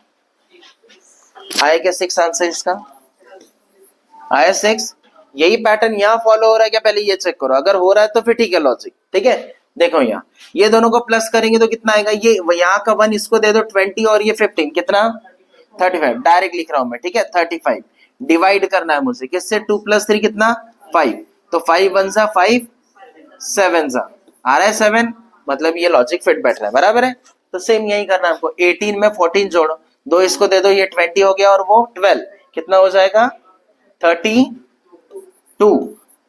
आया क्या 6 आंसर इसका, आया 6। यही पैटर्न यहाँ फॉलो हो रहा है क्या, पहले ये चेक करो, अगर हो रहा है तो फिर ठीक है लॉजिक, ठीक है। देखो यहाँ ये दोनों को प्लस करेंगे तो कितना आएगा, ये यहाँ का 1 इसको दे दो 20 और ये 15, कितना 35, डायरेक्ट लिख रहा हूं मैं, ठीक है 35। डिवाइड करना है मुझे किससे, 2 + 3 कितना 5, तो 5 1 जा 5, 7 जा आ रहा है 7, मतलब ये लॉजिक फिट बैठ रहा है, बराबर है। तो सेम यही करना है आपको, 18 में 14 जोड़ो, 2 इसको दे दो, ये 20 हो गया और वो 12, कितना हो जाएगा 32,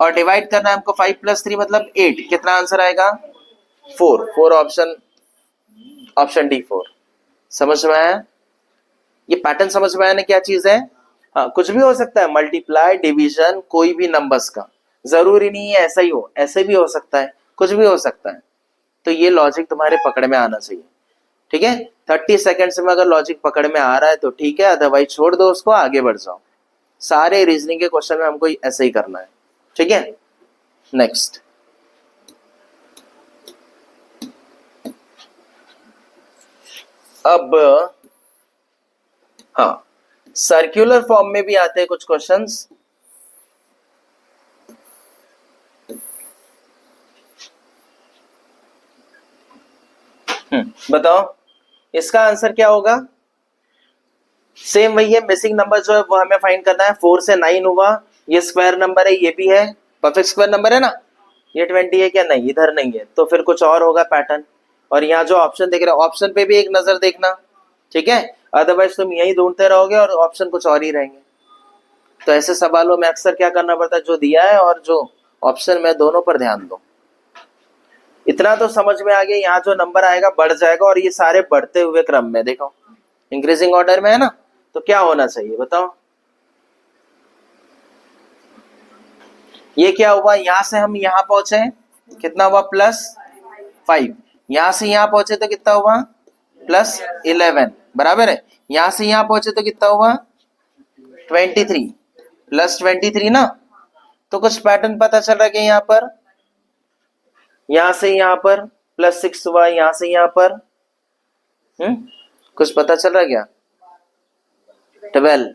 और डिवाइड करना है हमको 5 + 3 मतलब 8, कितना आंसर आएगा 4 ऑप्शन, ऑप्शन डी 4। समझ में आया, ये पैटर्न समझ में आया ना क्या चीज है। हाँ कुछ भी हो सकता है, मल्टीप्लाई डिवीजन कोई भी नंबर्स का, जरूरी नहीं है ऐसा ही हो, ऐसे भी हो सकता है, कुछ भी हो सकता है। तो ये लॉजिक तुम्हारे पकड़ में आना चाहिए, ठीक है। 30 सेकेंड्स में अगर लॉजिक पकड़ में आ रहा है तो ठीक है, अदरवाइज छोड़ दो उसको, आगे बढ़ जाओ। सारे रीजनिंग के क्वेश्चन में हमको ऐसे ही करना है, ठीक है। नेक्स्ट, अब हाँ सर्कुलर फॉर्म में भी आते हैं कुछ क्वेश्चंस। बताओ इसका आंसर क्या होगा, सेम वही है, मिसिंग नंबर जो है वो हमें फाइंड करना है। 4 से 9 हुआ, ये स्क्वायर नंबर है, ये भी है परफेक्ट स्क्वायर नंबर है ना, ये 20 है क्या, नहीं इधर नहीं है, तो फिर कुछ और होगा पैटर्न। और यहाँ जो ऑप्शन देख रहे हो, ऑप्शन पे भी एक नजर देखना, ठीक है, अदरवाइज तुम यही ढूंढते रहोगे और ऑप्शन कुछ और ही रहेंगे। तो ऐसे सवालों में अक्सर क्या करना पड़ता है, जो दिया है और जो ऑप्शन में दोनों पर ध्यान दो। इतना तो समझ में आ गया, यहाँ जो नंबर आएगा बढ़ जाएगा, और ये सारे बढ़ते हुए क्रम में, देखो इंक्रीजिंग ऑर्डर में है ना, तो क्या होना चाहिए बताओ। ये क्या हुआ, यहां से हम यहां पहुंचे, कितना हुआ +5, यहां से यहां पहुंचे तो कितना हुआ +11, बराबर है। यहां से यहां पहुंचे तो कितना हुआ 23, +23 ना। तो कुछ पैटर्न पता चल रहा है कि यहाँ पर, यहां से यहां पर +6 हुआ, यहां से यहां पर कुछ पता चल रहा है क्या, 12,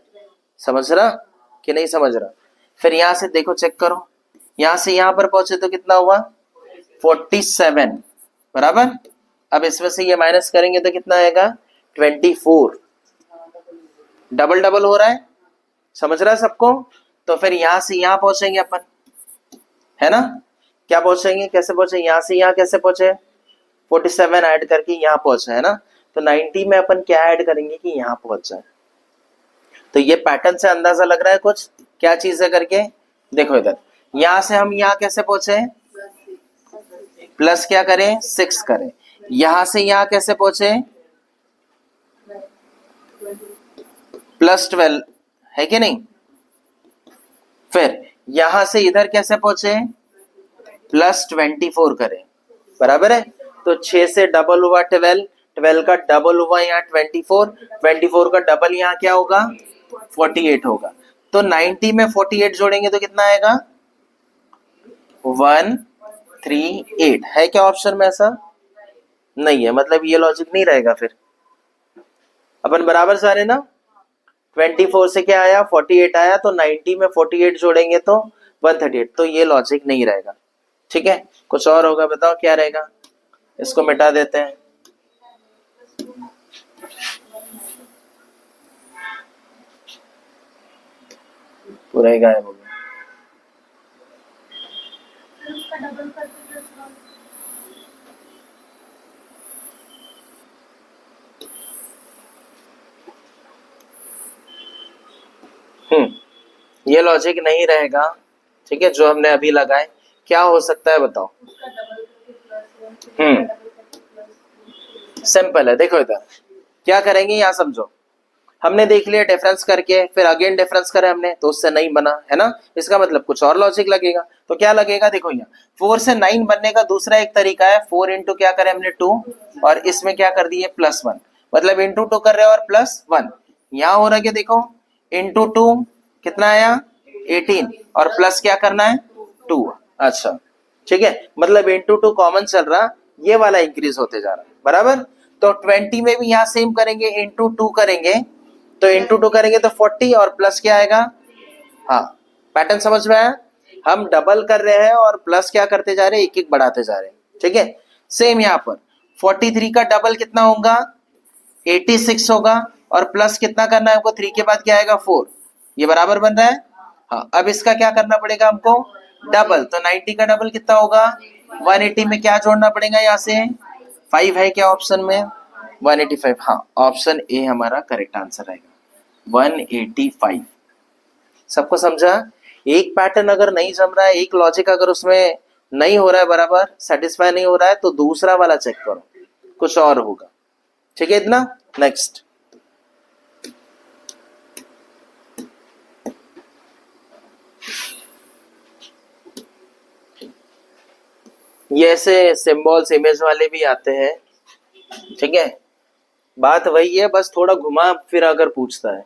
समझ रहा कि नहीं समझ रहा। फिर यहां से देखो चेक करो, यहां से यहां पर पहुंचे तो कितना हुआ 47, बराबर। अब इसमें से ये माइनस करेंगे तो कितना आएगा 24, डबल डबल हो रहा है, समझ रहा है सबको। तो फिर यहां से यहां पहुंचेंगे अपन, है ना, क्या पहुंचेंगे, कैसे पहुंचे, यहां से यहां कैसे पहुंचे, 47 ऐड करके यहां पहुंचे, है ना। तो 90 में अपन क्या ऐड करेंगे कि यहां पहुंच जाए। तो ये पैटर्न से अंदाजा लग रहा है कुछ क्या चीज है करके। देखो इधर, यहां से हम यहां कैसे पहुंचे, प्लस क्या करें 6 करें, यहां से यहां कैसे पहुंचे +12, है कि नहीं। फिर यहां से इधर कैसे पहुंचे +24 करें, बराबर है। तो 6 से डबल हुआ 12, 12 का डबल हुआ यहाँ 24, 24 का डबल यहाँ क्या होगा 48 होगा। तो 90 में 48 जोड़ेंगे तो कितना आएगा 138, है क्या ऑप्शन में, ऐसा नहीं है, मतलब ये लॉजिक नहीं रहेगा। फिर अपन बराबर जा रहे ना, 24 से क्या आया 48 आया, तो 90 में 48 जोड़ेंगे तो 138, तो ये लॉजिक नहीं रहेगा, ठीक है। कुछ और होगा, बताओ क्या रहेगा, इसको मिटा देते हैं। पूरा ही गायब हो गया। ये लॉजिक नहीं रहेगा, ठीक है, जो हमने अभी लगाए। क्या हो सकता है बताओ, सिंपल है, देखो इधर क्या करेंगे, यहाँ समझो, हमने देख लिया डिफरेंस करके, फिर अगेन डिफरेंस करे हमने तो उससे 9 बना, है ना। इसका मतलब कुछ और लॉजिक लगेगा। तो क्या लगेगा, देखो यहाँ 4 से 9 बनने का दूसरा एक तरीका है, 4 इंटू क्या करें हमने 2 और इसमें क्या कर दिए +1, मतलब इंटू 2 कर रहे हो और +1। यहाँ हो रहा है क्या, देखो इंटू 2 कितना आया 18 और प्लस क्या करना है 2। अच्छा ठीक है, मतलब इंटू 2 कॉमन चल रहा, ये वाला इंक्रीज होते जा रहा, बराबर। तो 20 में भी यहाँ सेम करेंगे, इंटू 2 करेंगे, तो इंटू 2 करेंगे तो 40 और प्लस क्या आएगा, हाँ पैटर्न समझ में आया। हम डबल कर रहे हैं और प्लस क्या करते जा रहे हैं, एक एक बढ़ाते जा रहे हैं, ठीक है। सेम यहाँ पर 43 का डबल कितना होगा 86 होगा और प्लस कितना करना है हमको, 3 के बाद क्या आएगा 4, ये बराबर बन रहा है। हाँ अब इसका क्या करना पड़ेगा हमको, डबल, तो 90 का डबल कितना होगा 180 में क्या जोड़ना पड़ेगा यहाँ से 5 है क्या ऑप्शन में 185, हाँ ऑप्शन ए हमारा करेक्ट आंसर आएगा 185। सबको समझा। एक पैटर्न अगर नहीं जम रहा है, एक लॉजिक अगर उसमें नहीं हो रहा है बराबर, सेटिस्फाई नहीं हो रहा है, तो दूसरा वाला चेक करो, कुछ और होगा, ठीक है इतना। नेक्स्ट ये ऐसे सिंबल्स इमेज वाले भी आते हैं, ठीक है। बात वही है, बस थोड़ा घुमा फिर अगर पूछता है,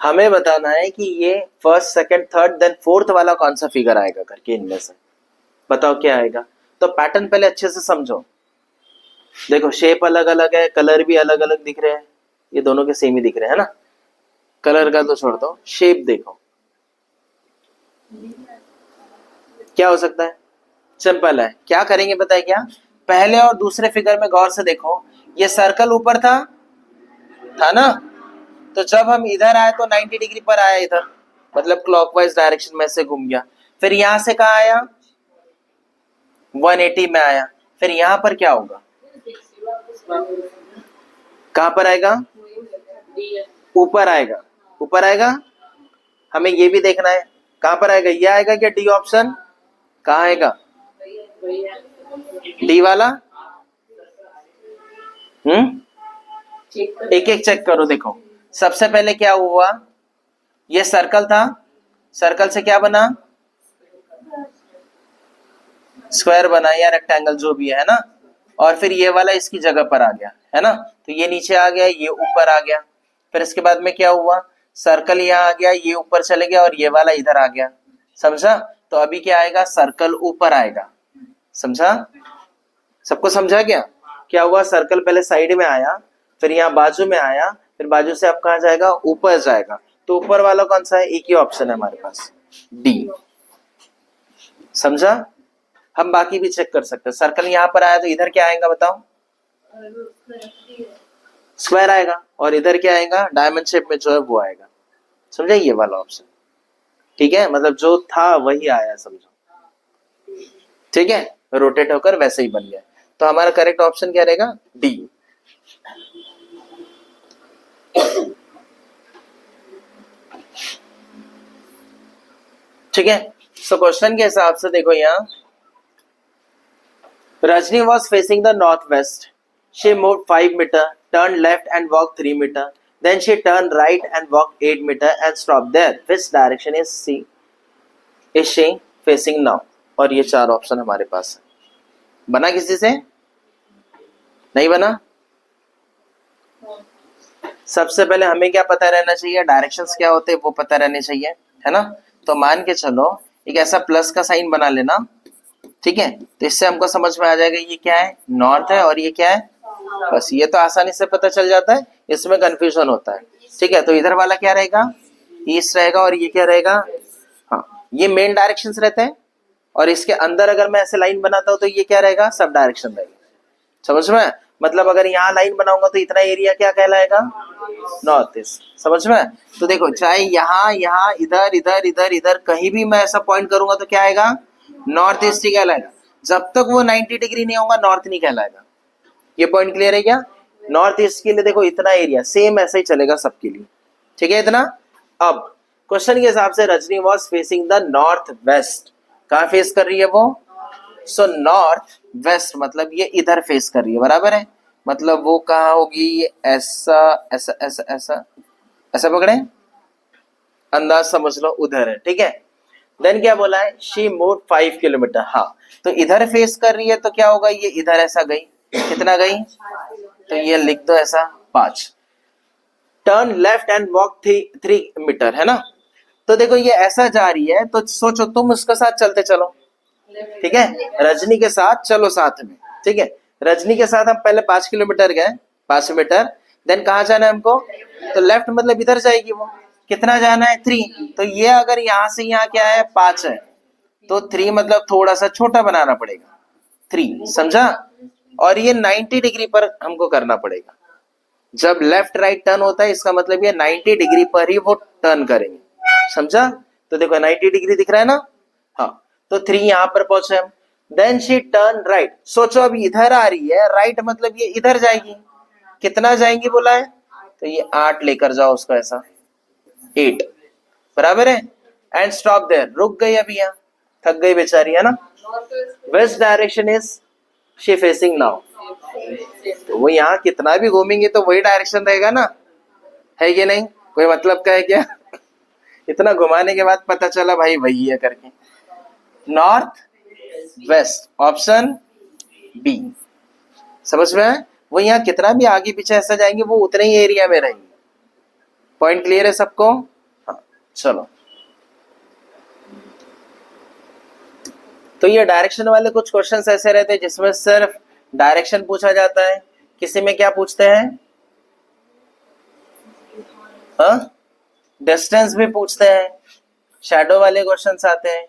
हमें बताना है कि ये first second third then fourth वाला कौन सा फिगर आएगा करके, इनमें से बताओ क्या आएगा। तो पैटर्न पहले अच्छे से समझो, देखो शेप अलग अलग है, कलर भी अलग अलग दिख रहे हैं, ये दोनों के सेम ही दिख रहे हैं ना, कलर का तो छोड़ दो, शेप देखो क्या हो सकता है, सिंपल है। क्या करेंगे बताए क्या, पहले और दूसरे फिगर में गौर से देखो, ये सर्कल ऊपर था ना, तो जब हम इधर आए तो 90 डिग्री पर आया इधर, मतलब क्लॉकवाइज डायरेक्शन में से घूम गया, फिर यहां से कहा आया 180 में आया, फिर यहां पर क्या होगा, कहां पर आएगा, ऊपर आएगा, ऊपर आएगा। हमें ये भी देखना है कहां पर आएगा, ये आएगा क्या डी ऑप्शन, कहां आएगा डी वाला, एक एक चेक करो। देखो सबसे पहले क्या हुआ, ये सर्कल था, सर्कल से क्या बना स्क्वायर बना या रेक्टेंगल जो भी है ना, और फिर ये वाला इसकी जगह पर आ गया, है ना, तो ये नीचे आ गया, ये ऊपर आ गया, फिर इसके बाद में क्या हुआ, सर्कल यहाँ आ गया, ये ऊपर चले गया और ये वाला इधर आ गया, समझा। तो अभी क्या आएगा, सर्कल ऊपर आएगा, समझा, सबको समझा क्या हुआ, सर्कल पहले साइड में आया, फिर यहाँ बाजू में आया, फिर बाजू से अब कहा जाएगा ऊपर जाएगा, तो ऊपर वाला कौन सा है, एक ही ऑप्शन है हमारे पास डी, समझा। हम बाकी भी चेक कर सकते हैं, सर्कल यहाँ पर आया तो इधर क्या आएगा बताओ, स्क्वायर आएगा, और इधर क्या आएगा डायमंड शेप में जो है वो आएगा, समझा, ये वाला ऑप्शन, ठीक है, मतलब जो था वही आया समझो, ठीक है, रोटेट होकर वैसे ही बन गया। तो हमारा करेक्ट ऑप्शन क्या रहेगा, डी। ठीक है, सो क्वेश्चन के हिसाब से देखो यहाँ, Rajni was facing the northwest. She moved 5 meter, turned left and walked 3 meter. Then she turned right and walked 8 meter and stopped there. Which direction is she facing now? और ये चार option हमारे पास है। बना किसी से? नहीं बना? सबसे पहले हमें क्या पता रहना चाहिए, डायरेक्शंस क्या होते हैं वो पता रहने चाहिए, है ना। तो मान के चलो एक ऐसा प्लस का साइन बना लेना, ठीक है, तो इससे हमको समझ में आ जाएगा ये क्या है, नॉर्थ है और ये क्या है, बस ये तो आसानी से पता चल जाता है, इसमें कंफ्यूजन होता है, ठीक है। तो इधर वाला क्या रहेगा, ईस्ट रहेगा, और ये क्या रहेगा, हाँ ये मेन डायरेक्शंस रहते हैं, और इसके अंदर अगर मैं ऐसे लाइन बनाता हूं तो ये क्या रहेगा, सब डायरेक्शन रहेगा, समझ में। मतलब अगर यहाँ लाइन बनाऊंगा तो इतना एरिया क्या कहलाएगा, नॉर्थ ईस्ट, समझ में। तो देखो चाहे यहाँ यहाँ इधर इधर इधर इधर कहीं भी मैं ऐसा पॉइंट करूंगा तो क्या आएगा, नॉर्थ ईस्ट ही कहलाएगा, जब तक वो 90 डिग्री नहीं होगा नॉर्थ नहीं कहलाएगा। ये पॉइंट क्लियर है क्या, नॉर्थ ईस्ट के लिए देखो इतना एरिया सेम ऐसा ही चलेगा सबके लिए, ठीक है इतना। अब क्वेश्चन के हिसाब से Rajni was facing the north west, कहाँ फेस कर रही है वो, सो नॉर्थ वेस्ट मतलब ये इधर फेस कर रही है, बराबर है। मतलब वो कहाँ होगी, ऐसा ऐसा ऐसा ऐसा ऐसा पकड़े, अंदाज समझ लो उधर है, ठीक है। देन क्या बोला है, शी मूव 5 किलोमीटर। हाँ, तो इधर फेस कर रही है तो क्या होगा, ये इधर ऐसा गई, कितना गई, तो ये लिख दो ऐसा 5। Turn left and walk 3 metre, है ना। तो देखो ये ऐसा जा रही है, तो सोचो तुम उसके साथ चलते चलो, ठीक है, रजनी के साथ चलो साथ में, ठीक है। रजनी के साथ हम पहले 5 किलोमीटर गए, 5 मीटर। देन कहाँ जाना है हमको, तो लेफ्ट मतलब इधर जाएगी वो, कितना जाना है 3। तो ये अगर यहाँ से यहाँ क्या है 5 है, तो 3 मतलब थोड़ा सा छोटा बनाना पड़ेगा, 3, समझा। और ये 90 डिग्री पर हमको करना पड़ेगा। जब लेफ्ट राइट टर्न होता है इसका मतलब ये 90 डिग्री पर ही वो टर्न करेंगे, समझा। तो देखो 90 डिग्री दिख रहा है ना, हाँ। तो 3 यहां पर पहुंचे हम। देन शी टर्न राइट, सोचो अभी इधर आ रही है, राइट मतलब ये इधर जाएगी, कितना जाएंगी बोला है, तो ये 8 लेकर जाओ उसको ऐसा, 8, बराबर है। एंड स्टॉप देयर, रुक गई अभी यहाँ, थक गई बेचारी, है ना। West direction is she facing now, तो वो यहाँ कितना भी घूमेंगे तो वही डायरेक्शन रहेगा ना, है कि नहीं, कोई मतलब का है क्या। इतना घुमाने के बाद पता चला भाई वही है करके, नॉर्थ वेस्ट, ऑप्शन बी, समझ में है। वो यहाँ कितना भी आगे पीछे ऐसा जाएंगे वो उतने ही एरिया में रहेंगे। पॉइंट क्लियर है सबको, हाँ चलो। तो ये डायरेक्शन वाले कुछ क्वेश्चंस ऐसे रहते हैं जिसमें सिर्फ डायरेक्शन पूछा जाता है, किसी में क्या पूछते हैं, हाँ डिस्टेंस भी पूछते हैं, शैडो वाले क्वेश्चंस आते हैं,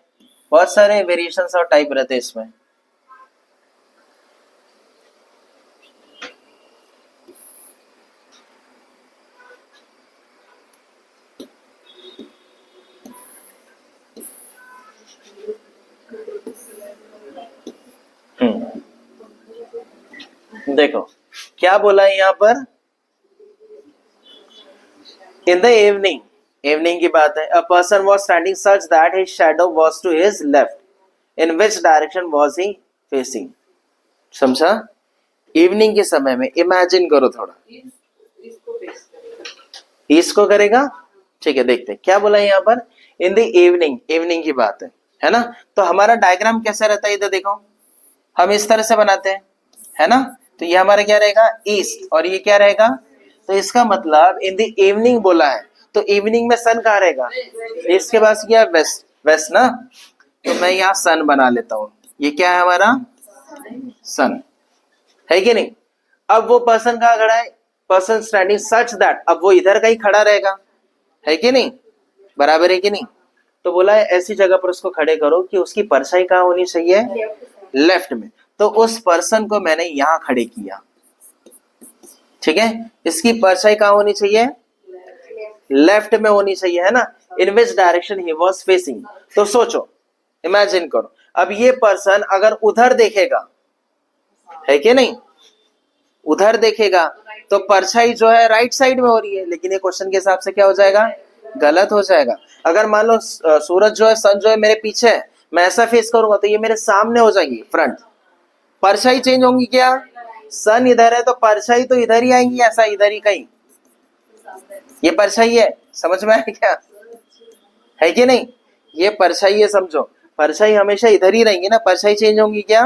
बहुत सारे वेरिएशंस और टाइप रहते हैं इसमें। देखो क्या बोला है यहाँ पर, इन द इवनिंग, इवनिंग की बात है, a person was standing such that his shadow was to his left, in which direction was he facing, समझा। इवनिंग के समय में इमेजिन करो थोड़ा, इसको करेगा, ठीक है। देखते हैं क्या बोला है यहाँ पर, इन द इवनिंग, इवनिंग की बात है ना। तो हमारा डायग्राम कैसा रहता है, इधर देखो हम इस तरह से बनाते हैं, है ना। तो ये हमारा क्या रहेगा, ईस्ट, और ये क्या रहेगा, तो इसका मतलब इन द इवनिंग बोला है, तो इवनिंग में सन कहाँ रहेगा, इसके पास क्या, वेस्ट, वेस्ट ना। तो मैं यहाँ सन बना लेता हूँ, ये क्या है हमारा सन, है कि नहीं। अब वो पर्सन कहाँ खड़ा है, पर्सन स्टैंडिंग सच दैट, अब वो इधर कहीं खड़ा रहेगा, है कि नहीं, बराबर है कि नहीं। तो बोला है ऐसी जगह पर उसको खड़े करो कि उसकी परछाई कहाँ होनी चाहिए, लेफ्ट में। तो उस पर्सन को मैंने यहां खड़े किया, ठीक है। इसकी परछाई कहाँ होनी चाहिए, लेफ्ट में होनी चाहिए, है ना। In which direction he was facing, तो सोचो, इमेजिन करो, अब ये पर्सन अगर उधर देखेगा, है कि नहीं, उधर देखेगा तो परछाई जो है राइट साइड में हो रही है, लेकिन ये क्वेश्चन के हिसाब से क्या हो जाएगा, गलत हो जाएगा। अगर मान लो सूरज जो है, सन जो है मेरे पीछे है, मैं ऐसा फेस करूंगा तो ये मेरे सामने हो जाएगी, फ्रंट, परछाई चेंज होंगी क्या, सन इधर है तो परछाई तो इधर ही आएंगी, ऐसा इधर ही कहीं, ये परछाई है, समझ में आया क्या, है कि नहीं, ये परछाई है, समझो परछाई हमेशा इधर ही रहेंगी ना, परछाई चेंज होंगी क्या,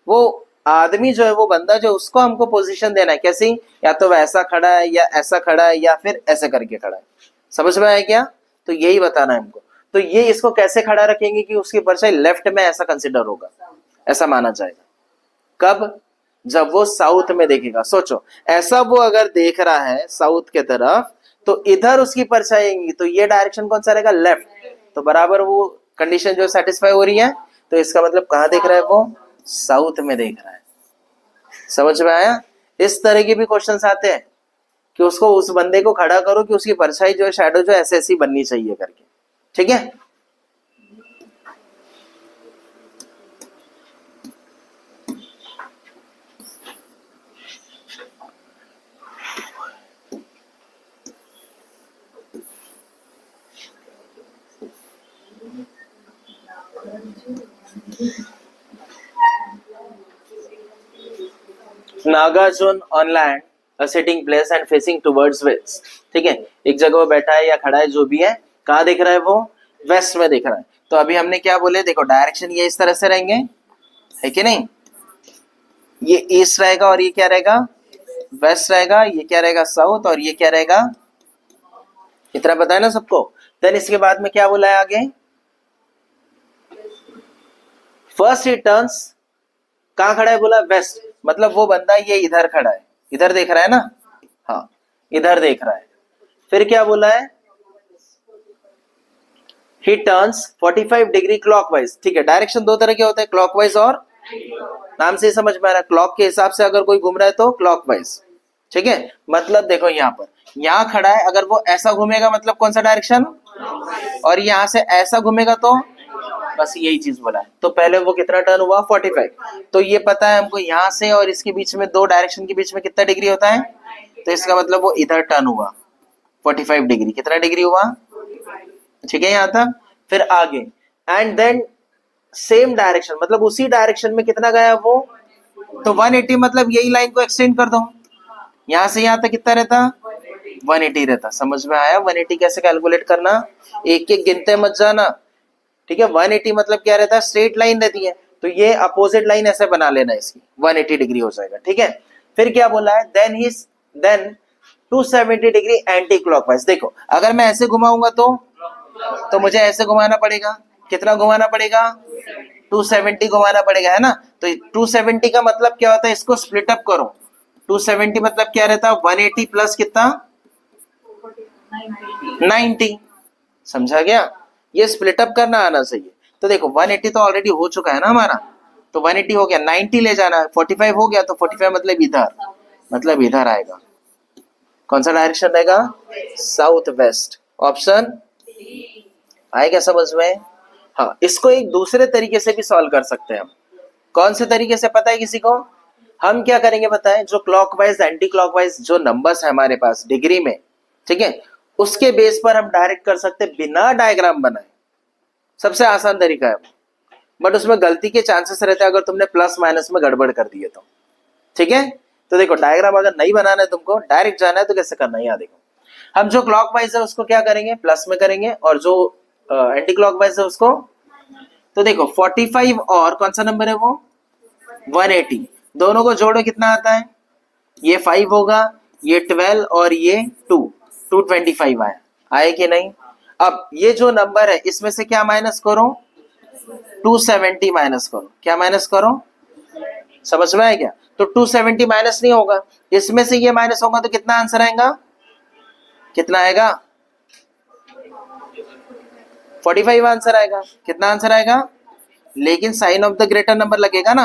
वो आदमी जो है, वो बंदा जो, उसको हमको पोजीशन देना है कैसी, या तो वैसा खड़ा है या ऐसा खड़ा है या फिर ऐसे करके खड़ा है, समझ में आया क्या। तो यही बताना है हमको। तो ये इसको कैसे खड़ा रखेंगे कि उसकी परछाई लेफ्ट में ऐसा कंसिडर होगा, ऐसा माना जाएगा, कब, जब वो साउथ में देखेगा। सोचो ऐसा वो अगर देख रहा है साउथ के तरफ, तो इधर उसकी परछाई आएंगी, तो ये डायरेक्शन कौन सा रहेगा, लेफ्ट, तो बराबर वो कंडीशन जो सेटिस्फाई हो रही है। तो इसका मतलब कहाँ देख रहा है वो, साउथ में देख रहा है, समझ में आया। इस तरह के भी क्वेश्चंस आते हैं कि उसको, उस बंदे को खड़ा करो कि उसकी परछाई जो है, शैडो जो है ऐसे ऐसी बननी चाहिए करके, ठीक है। Nagarjun on land a sitting place and facing towards west. ठीक है, एक जगह वो बैठा है या खड़ा है, जो भी है, कहाँ देख रहा है वो? वेस्ट में देख रहा है। तो अभी हमने क्या बोले, देखो डायरेक्शन ये इस तरह से रहेंगे, है कि नहीं? ये ईस्ट रहेगा और ये क्या रहेगा? वेस्ट रहेगा। ये क्या रहेगा? साउथ। और ये क्या रहेगा? इतना पता है ना सबको? देन इसके बाद में क्या बोला है आगे? फर्स्ट ही टर्न्स, कहां खड़ा है बोला? वेस्ट। मतलब वो बंदा ये इधर खड़ा है, इधर देख रहा है ना? हाँ, इधर देख रहा है। फिर क्या बोला है? ही टर्न्स 45 डिग्री क्लॉकवाइज। ठीक है, डायरेक्शन दो तरह के होते हैं, क्लॉकवाइज और, नाम से ही समझ में आ रहा है, क्लॉक के हिसाब से अगर कोई घूम रहा है तो क्लॉकवाइज। ठीक है, मतलब देखो यहाँ पर, यहाँ खड़ा है, अगर वो ऐसा घूमेगा मतलब कौन सा डायरेक्शन? और यहाँ से ऐसा घूमेगा तो, बस यही चीज बोला है। तो पहले वो कितना टर्न हुआ? 45। तो ये पता है हमको, यहाँ से और इसके बीच में, दो डायरेक्शन के बीच में कितना डिग्री होता है? तो इसका मतलब वो इधर टर्न हुआ 45 डिग्री। कितना डिग्री हुआ? ठीक है, यहाँ तक। फिर आगे, एंड देन सेम डायरेक्शन, मतलब उसी डायरेक्शन में कितना गया वो? तो 180, मतलब यही लाइन को एक्सटेंड कर दो, यहाँ से यहाँ तक कितना रहता? 180 रहता। समझ में आया 180 कैसे कैलकुलेट करना? एक एक गिनते मत जाना। ठीक है, 180 मतलब क्या रहता है? स्ट्रेट लाइन रहती है, तो ये अपोजिट लाइन ऐसे बना लेना, इसकी 180 डिग्री हो जाएगा। ठीक है, फिर क्या बोला है? Then 270 degree anti clockwise. देखो अगर मैं ऐसे घुमाऊंगा तो मुझे ऐसे घुमाना पड़ेगा। कितना घुमाना पड़ेगा? 270 घुमाना पड़ेगा, है ना? तो 270 का मतलब क्या होता है? इसको स्प्लिट अप करो। 270 मतलब क्या रहता है? 180 प्लस कितना? 90। समझा गया? ये स्प्लिट अप करना आना चाहिए। तो देखो 180 तो ऑलरेडी हो चुका है ना हमारा, तो 180 हो गया, 90 ले जाना है, 45 हो गया, तो 45 मतलब इधर आएगा। कौन सा डायरेक्शन रहेगा? South west. ऑप्शन आएगा समझ में? हाँ, इसको एक दूसरे तरीके से भी सॉल्व कर सकते हैं हम। कौन से तरीके से पता है किसी को? हम क्या करेंगे बताएं, जो क्लॉकवाइज एंटी क्लॉकवाइज जो नंबर्स है हमारे पास डिग्री में, ठीक है, उसके बेस पर हम डायरेक्ट कर सकते हैं बिना डायग्राम बनाए। सबसे आसान तरीका है, बट उसमें गलती के चांसेस रहते हैं अगर तुमने प्लस माइनस में गड़बड़ कर दिए तो। ठीक है, तो देखो डायग्राम अगर नहीं बनाना है तुमको, डायरेक्ट जाना है, तो कैसे करना है यहाँ देखो। हम जो क्लॉकवाइज है उसको क्या करेंगे? प्लस में करेंगे, और जो एंटी क्लॉकवाइज है उसको, तो देखो 45 और कौन सा नंबर है वो? 180, दोनों को जोड़ो कितना आता है? ये 5 होगा, ये 12 और ये 225 आया। आए कि नहीं? अब ये जो नंबर है इसमें से क्या माइनस करो? 270 माइनस करो। क्या माइनस करो? समझ में आया क्या? तो 270 माइनस नहीं होगा, इसमें से ये माइनस होगा, तो कितना आंसर आएगा? कितना आएगा? 45 आंसर आएगा। कितना आंसर आएगा? लेकिन sign of the greater number लगेगा ना।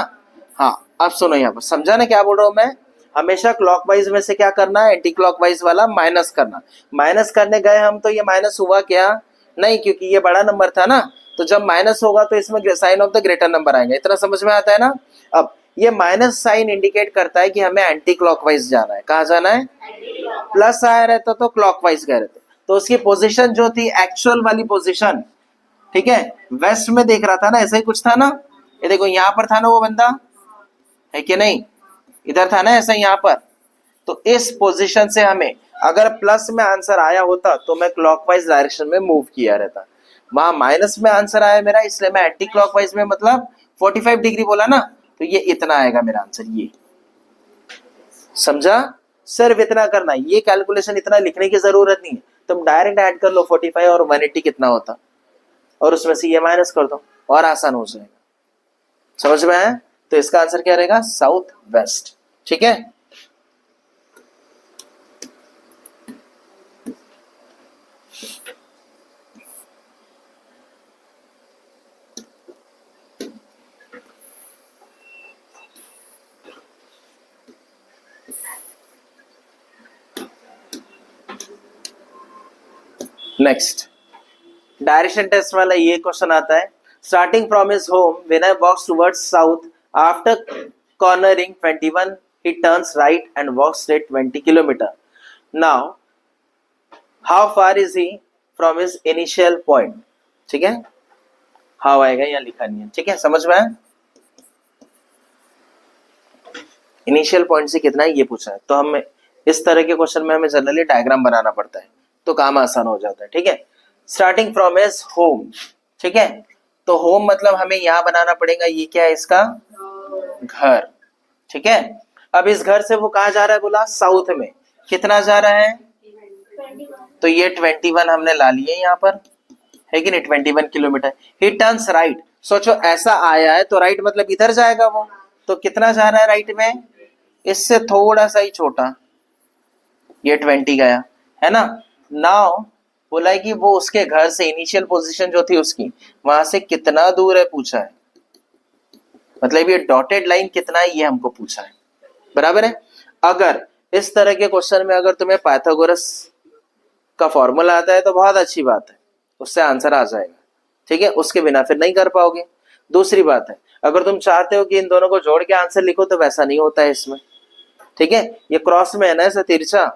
हाँ, अब सुनो, यहाँ पर समझा ना क्या बोल रहा हूं मैं? हमेशा क्लॉकवाइज में से क्या करना है? एंटी क्लॉकवाइज वाला माइनस करना। माइनस करने गए हम तो ये माइनस हुआ क्या? नहीं, क्योंकि ये बड़ा नंबर था ना, तो जब माइनस होगा तो इसमें sign of the greater number आएंगे। इतना समझ में आता है ना? अब ये माइनस साइन इंडिकेट करता है कि हमें एंटी क्लॉकवाइज जाना है। कहाँ जाना है? प्लस आया रहता तो क्लॉकवाइज गए रहते, तो उसकी पोजीशन जो थी एक्चुअल वाली पोजीशन, ठीक है, वेस्ट में देख रहा था ना, ऐसा ही कुछ था ना। ये देखो यहाँ पर था ना वो बंदा, है कि नहीं? इधर था ना ऐसा यहाँ पर। तो इस पोजीशन से हमें अगर प्लस में आंसर आया होता तो मैं क्लॉकवाइज डायरेक्शन में मूव किया रहता। वहां माइनस में आंसर आया मेरा, इसलिए मैं एंटी क्लॉकवाइज में, मतलब 45 डिग्री बोला ना, तो ये इतना आएगा मेरा आंसर। ये समझा? सिर्फ इतना करना है, ये कैलकुलेशन इतना लिखने की जरूरत नहीं है। तुम डायरेक्ट ऐड कर लो 45 और 180 कितना होता, और उसमें से ये माइनस कर दो, और आसान हो जाएगा। समझ में आया? तो इसका आंसर क्या रहेगा? South west. ठीक है, नेक्स्ट डायरेक्शन टेस्ट वाला ये क्वेश्चन आता है। Starting from his home, Vinay walks towards south, after cornering 21 he turns right and walks straight 20 kilometer. Now how far is he from his initial point? ठीक है, how आएगा, यहाँ लिखा नहीं है। ठीक है, समझ में आया? इनिशियल पॉइंट से कितना है ये पूछा है, तो हम इस तरह के क्वेश्चन में हमें जनरली डायग्राम बनाना पड़ता है, तो काम आसान हो जाता है। ठीक है, स्टार्टिंग फ्रॉम इज होम। ठीक है, तो होम मतलब हमें यहां बनाना पड़ेगा, ये क्या है इसका घर। ठीक है, अब इस घर से वो कहा जा रहा है, बोला साउथ में, कितना जा रहा है, तो ये 21 हमने ला लिए यहाँ पर, है कि नहीं, 21 किलोमीटर। ही टर्न्स राइट, सोचो ऐसा आया है तो राइट मतलब इधर जाएगा वो, तो कितना जा रहा है राइट में, इससे थोड़ा सा ही छोटा, ये 20 गया, है ना। नाउ बोला है कि वो उसके घर से इनिशियल पोजीशन जो थी उसकी, वहां से कितना दूर है पूछा है, मतलब ये डॉटेड लाइन कितना है ये हमको पूछा है, बराबर है। अगर इस तरह के क्वेश्चन में अगर तुम्हें पाइथागोरस का फॉर्मूला आता है तो बहुत अच्छी बात है, उससे आंसर आ जाएगा। ठीक है, उसके बिना फिर नहीं कर पाओगे। दूसरी बात है, अगर तुम चाहते हो कि इन दोनों को जोड़ के आंसर लिखो तो वैसा नहीं होता है इसमें। ठीक है, ये क्रॉस में है ना ऐसा तिरछा,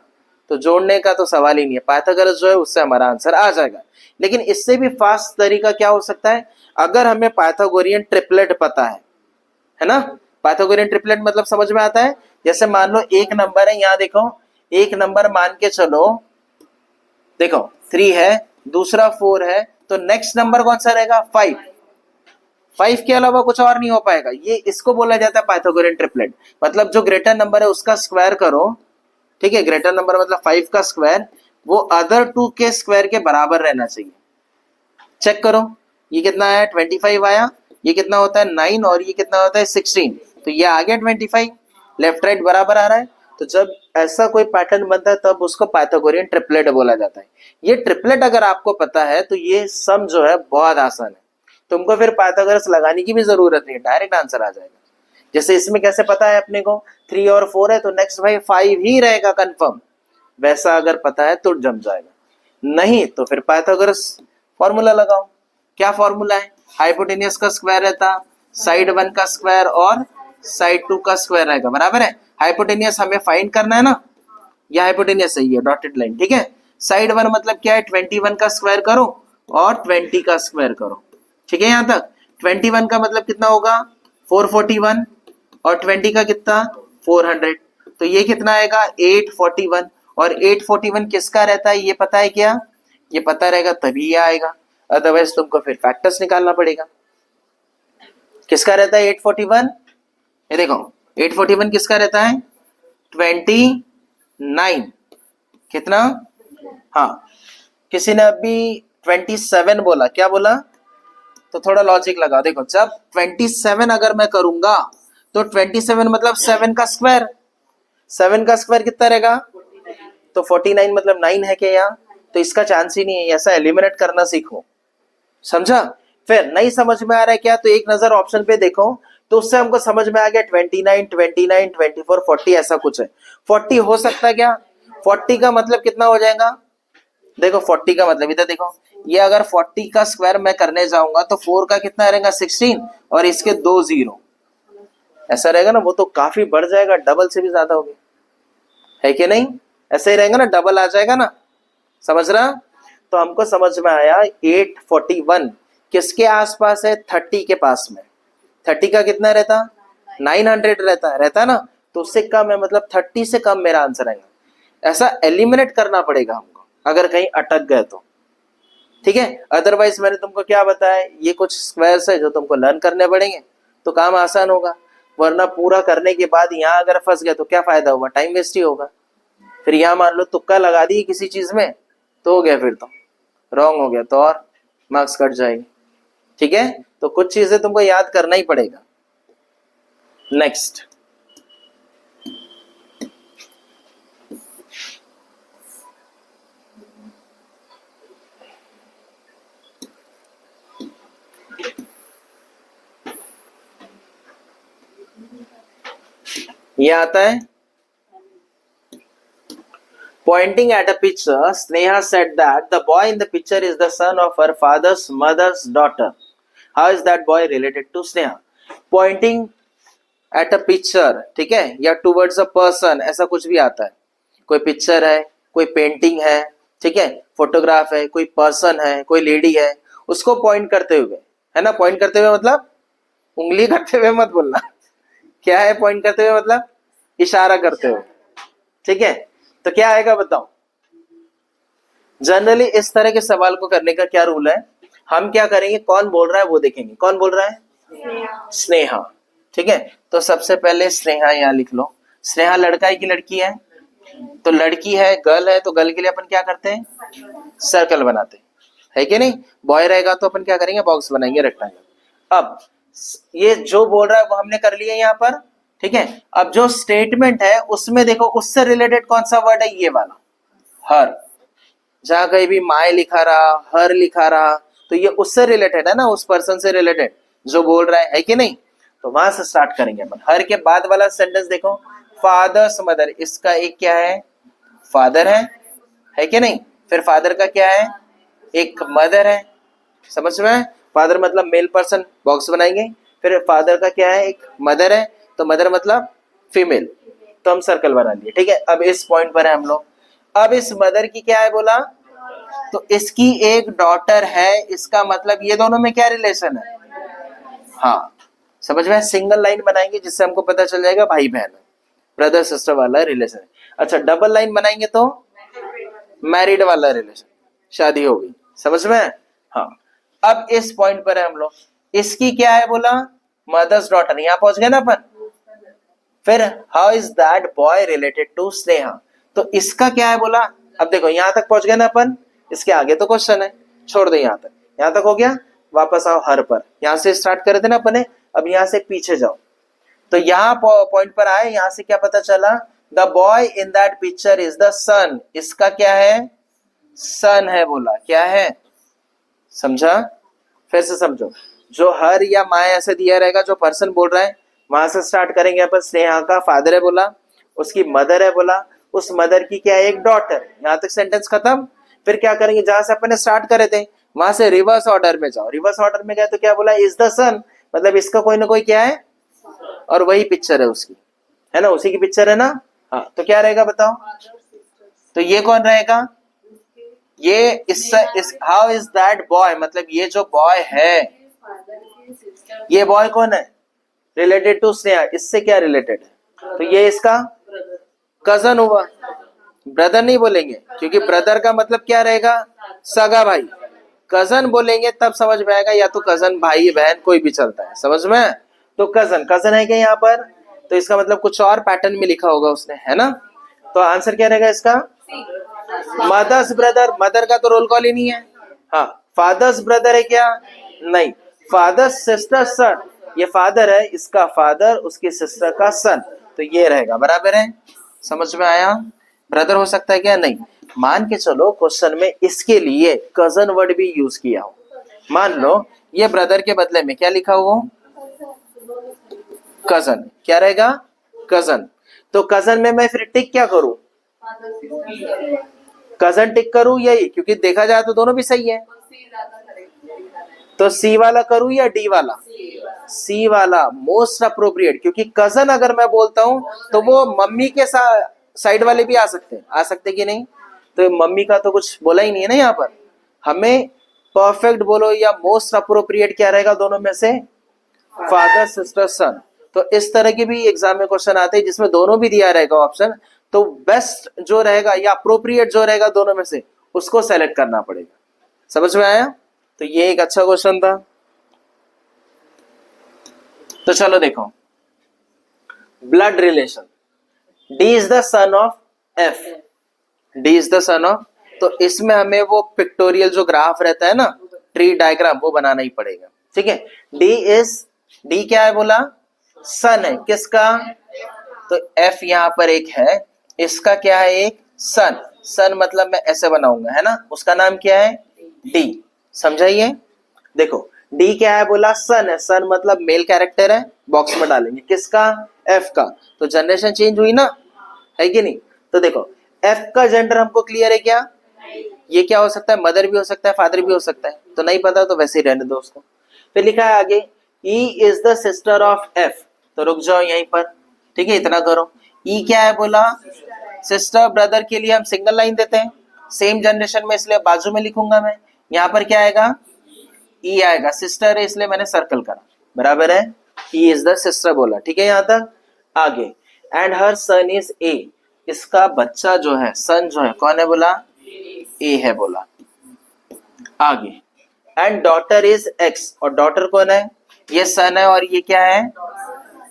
तो जोड़ने का तो सवाल ही नहीं है, पाइथागोरस जो है उससे हमारा आंसर आ जाएगा। लेकिन इससे भी फास्ट तरीका क्या हो सकता है, अगर हमें पाइथागोरियन ट्रिपलेट पता है ना। पाइथागोरियन ट्रिपलेट मतलब समझ में आता है, जैसे मान लो एक नंबर है, यहाँ देखो एक नंबर मान के चलो, देखो 3 है, दूसरा 4 है, तो नेक्स्ट नंबर कौन सा रहेगा 5। 5 के अलावा कुछ और नहीं हो पाएगा, ये इसको बोला जाता है पाइथागोरियन ट्रिपलेट। मतलब जो ग्रेटर नंबर है उसका स्क्वायर करो, ठीक है, ग्रेटर नंबर मतलब 5 का स्क्वायर, वो अदर 2 के स्क्वायर के बराबर रहना चाहिए। चेक करो, ये कितना आया 25 आया, ये कितना होता है 9 और ये कितना होता है 16, तो ये आ गया 25, लेफ्ट राइट बराबर आ रहा है। तो जब ऐसा कोई पैटर्न बनता है तब उसको पाइथागोरियन ट्रिपलेट बोला जाता है। ये ट्रिपलेट अगर आपको पता है तो ये सम जो है बहुत आसान है, तुमको फिर पाइथागोरस लगाने की भी जरूरत नहीं है, डायरेक्ट आंसर आ जाएगा। जैसे इसमें कैसे पता है अपने को 3 और 4 है तो नेक्स्ट भाई 5 ही रहेगा कंफर्म, वैसा अगर पता है तो जम जाएगा, नहीं तो फिर पाइथागोरस फॉर्मूला लगाओ। क्या फॉर्मूला है, हाइपोटेनियस का स्क्वायर रहता, साइड 1 का स्क्वायर और साइड 2 का स्क्वायर रहेगा, बराबर है। हाइपोटेनियस हमें फाइंड करना है ना, यह हाइपोटेनियस सही है डॉटेड लाइन। ठीक है, साइड 1 मतलब क्या है 21 का स्क्वायर करो और 20 का स्क्वायर करो। ठीक है, यहां तक 21 का मतलब कितना होगा 441 और 20 का कितना 400, तो ये कितना आएगा 841। और 841 किसका रहता है ये पता है क्या, ये पता रहेगा तभी ये आएगा, अदरवाइज तुमको फिर फैक्टर्स निकालना पड़ेगा। किसका रहता है 841, ये देखो 841 किसका रहता है 29, कितना, हाँ किसी ने अभी 27 बोला, क्या बोला, तो थोड़ा लॉजिक लगा, देखो जब 27 अगर मैं करूंगा तो 27 मतलब 7 का स्क्वायर, 7 का स्क्वायर कितना रहेगा, तो 49 मतलब 9 है क्या यहाँ, तो इसका चांस ही नहीं है, ऐसा एलिमिनेट करना सीखो, समझा। फिर नहीं समझ में आ रहा है क्या, तो एक नजर ऑप्शन पे देखो, तो उससे हमको समझ में आ गया 29, 29, 24, 40 ऐसा कुछ है। 40 हो सकता है क्या, 40 का मतलब कितना हो जाएगा, देखो 40 का मतलब इधर देखो, ये अगर 40 का स्क्वायर मैं करने जाऊंगा तो 4 का कितना रहेगा 16 और इसके 2 0 ऐसा रहेगा ना, वो तो काफी बढ़ जाएगा, डबल से भी ज्यादा हो गया, है कि नहीं, ऐसे ही रहेगा ना, डबल आ जाएगा ना, समझ रहा। तो हमको समझ में आया 841 किसके आसपास है 30 के पास में, 30 का कितना रहता 900 रहता ना, तो उससे कम है, मतलब 30 से कम मेरा आंसर आएगा। ऐसा एलिमिनेट करना पड़ेगा हमको अगर कहीं अटक गए तो, ठीक है। अदरवाइज मैंने तुमको क्या बताया, ये कुछ स्क्वायर्स है जो तुमको लर्न करने पड़ेंगे तो काम आसान होगा, वरना पूरा करने के बाद यहाँ अगर फंस गए तो क्या फायदा होगा, टाइम वेस्ट ही होगा। फिर यहाँ मान लो तुक्का लगा दी किसी चीज में तो हो गया, फिर तो रॉन्ग हो गया तो और मार्क्स कट जाएंगे। ठीक है, तो कुछ चीजें तुमको याद करना ही पड़ेगा। नेक्स्ट, ये आता है pointing at a picture, Sneha said that the boy in the picture is the son of her father's mother's daughter. How is that boy related to Sneha? Pointing at a picture, ठीक है, या towards a person, ऐसा कुछ भी आता है। कोई picture है, कोई पेंटिंग है, ठीक है, फोटोग्राफ है, कोई पर्सन है, कोई लेडी है, उसको पॉइंट करते हुए, है ना, पॉइंट करते हुए मतलब उंगली करते हुए मत बोलना क्या है पॉइंट करते हुए मतलब, इशारा करते हो, ठीक है। तो क्या आएगा बताओ। जनरली इस तरह के सवाल को करने का क्या रूल है, हम क्या करेंगे, कौन बोल रहा है वो देखेंगे। कौन बोल रहा है? स्नेहा। ठीक है, तो सबसे पहले स्नेहा यहाँ लिख लो। स्नेहा लड़का है कि लड़की है? तो लड़की है, गर्ल है, तो गर्ल के लिए अपन क्या करते हैं? सर्कल बनाते हैं, है कि नहीं। बॉय रहेगा तो अपन क्या करेंगे? बॉक्स बनाएंगे, रेक्टेंगल। अब ये जो बोल रहा है वो हमने कर लिया यहाँ पर, ठीक है। अब जो स्टेटमेंट है उसमें देखो उससे रिलेटेड कौन सा वर्ड है? ये वाला, हर। जहां कहीं भी माय लिखा रहा, हर लिखा रहा, तो ये उससे रिलेटेड है ना, उस पर्सन से रिलेटेड जो बोल रहा है कि नहीं। तो वहां से स्टार्ट करेंगे अपन। हर के बाद वाला सेंटेंस देखो, फादर्स मदर, इसका एक क्या है? फादर है कि नहीं। फिर फादर का क्या है? एक मदर है, समझ में? फादर मतलब मेल पर्सन, बॉक्स बनाएंगे। फिर फादर का क्या है? एक मदर है, तो मदर मतलब फीमेल, तो हम सर्कल बना लिए, ठीक है। अब इस पॉइंट पर है हम लोग। अब इस मदर की क्या है बोला? तो इसकी एक डॉटर है, इसका मतलब ये दोनों में क्या रिलेशन है? हाँ, समझ में? सिंगल लाइन बनाएंगे जिससे हमको पता चल जाएगा भाई बहन, ब्रदर सिस्टर वाला रिलेशन है। अच्छा, डबल लाइन बनाएंगे तो मैरिड वाला रिलेशन, शादी हो गई, समझ में? हाँ। अब इस पॉइंट पर है हम लोग। इसकी क्या है बोला? मदर्स डॉटर, यहां पहुंच गए ना अपन। फिर how is that boy related to Sneha, तो इसका क्या है बोला? अब देखो यहां तक पहुंच गए ना अपन, इसके आगे तो क्वेश्चन है, छोड़ दो। यहां तक हो गया। वापस आओ हर पर, यहां से स्टार्ट करे थे ना अपने, अब यहां से पीछे जाओ। तो यहाँ पॉइंट पर आए, यहां से क्या पता चला? The boy in that picture is the son, इसका क्या है? सन है बोला, क्या है? समझा? फिर से समझो, जो हर या माँ ऐसे दिया रहेगा, जो पर्सन बोल रहा है वहां से स्टार्ट करेंगे अपन। स्नेहा का फादर है बोला, उसकी मदर है बोला, उस मदर की क्या है? एक डॉटर। यहां तक सेंटेंस खत्म। फिर क्या करेंगे? जहां से अपन स्टार्ट करे थे वहां से रिवर्स ऑर्डर में जाओ। रिवर्स ऑर्डर में गए तो क्या बोला? इज द सन, मतलब इसका कोई ना कोई क्या है, और वही पिक्चर है उसकी, है ना, उसी की पिक्चर है ना। हाँ, तो क्या रहेगा बताओ? तो ये कौन रहेगा? ये इस हाउ इज दैट बॉय, मतलब ये जो बॉय है, ये बॉय कौन है? रिलेटेड टू स्नेहा, इससे क्या रिलेटेड है? तो ये इसका कजन हुआ। ब्रदर नहीं बोलेंगे, क्योंकि ब्रदर का मतलब क्या रहेगा? सगा भाई। कजन बोलेंगे तब समझ में आएगा, या तो कजन भाई बहन कोई भी चलता है, समझ में? तो कजन, कजन है क्या यहाँ पर? तो इसका मतलब कुछ और पैटर्न में लिखा होगा उसने, है ना। तो आंसर क्या रहेगा इसका? Mother's brother. मदर का तो रोल कॉल ही नहीं है। हाँ, फादर्स ब्रदर है क्या? नहीं। फादर्स सिस्टर सन, ये फादर है, इसका फादर, उसकी सिस्टर का सन, तो ये रहेगा, बराबर है। समझ में आया? ब्रदर हो सकता है क्या? नहीं। मान के चलो क्वेश्चन में इसके लिए कजन वर्ड भी यूज किया हो, मान लो ये ब्रदर के बदले में क्या लिखा हो? कजन। क्या रहेगा? कजन। तो कजन में मैं फिर टिक क्या करूं? कजन टिक करूं यही, क्योंकि देखा जाए तो दोनों भी सही है। तो सी वाला करूं या डी वाला? सी वाला मोस्ट अप्रोप्रिएट, क्योंकि कजन अगर मैं बोलता हूं तो वो मम्मी के साइड वाले भी आ सकते कि नहीं। तो मम्मी का तो कुछ बोला ही नहीं है ना यहाँ पर। हमें परफेक्ट बोलो या मोस्ट अप्रोप्रिएट क्या रहेगा दोनों में से? फादर सिस्टर सन। तो इस तरह के भी एग्जाम में क्वेश्चन आते हैं जिसमें दोनों भी दिया रहेगा ऑप्शन, तो बेस्ट जो रहेगा या अप्रोप्रिएट जो रहेगा दोनों में से उसको सेलेक्ट करना पड़ेगा। समझ में आया? तो ये एक अच्छा क्वेश्चन था। तो चलो देखो, blood relation, D is the son of F, D is the son of, तो इसमें हमें वो पिक्टोरियल जो ग्राफ रहता है ना, ट्री डायग्राम, वो बनाना ही पड़ेगा, ठीक है। डी क्या है बोला? सन है, किसका? तो एफ यहाँ पर एक है, इसका क्या है? एक सन। सन मतलब मैं ऐसे बनाऊंगा, है ना, उसका नाम क्या है? डी। समझाइए? देखो डी क्या है बोला? सन है, सन मतलब मेल कैरेक्टर है, बॉक्स में डालेंगे, किसका? एफ का। तो जनरेशन चेंज हुई ना, है कि नहीं? तो देखो एफ का जेंडर हमको क्लियर है क्या? ये क्या हो सकता है? मदर भी हो सकता है, फादर भी हो सकता है, तो नहीं पता तो वैसे ही रहने दो उसको। फिर लिखा है आगे, E is the sister of F, तो रुक जाओ यहीं पर, ठीक है, इतना करो। ई क्या है बोला? सिस्टर। ब्रदर के लिए हम सिंगल लाइन देते हैं, सेम जनरेशन में, इसलिए बाजू में लिखूंगा मैं। यहाँ पर क्या आएगा? ई आएगा, सिस्टर है इसलिए मैंने सर्कल करा, बराबर है। ई इज द सिस्टर बोला, ठीक है। यहाँ तक आगे and her sun is a, इसका बच्चा जो है, सन जो है, कौन है बोला? ए है बोला। आगे, एंड डॉटर इज एक्स, और डॉटर कौन है? ये सन है और ये क्या है?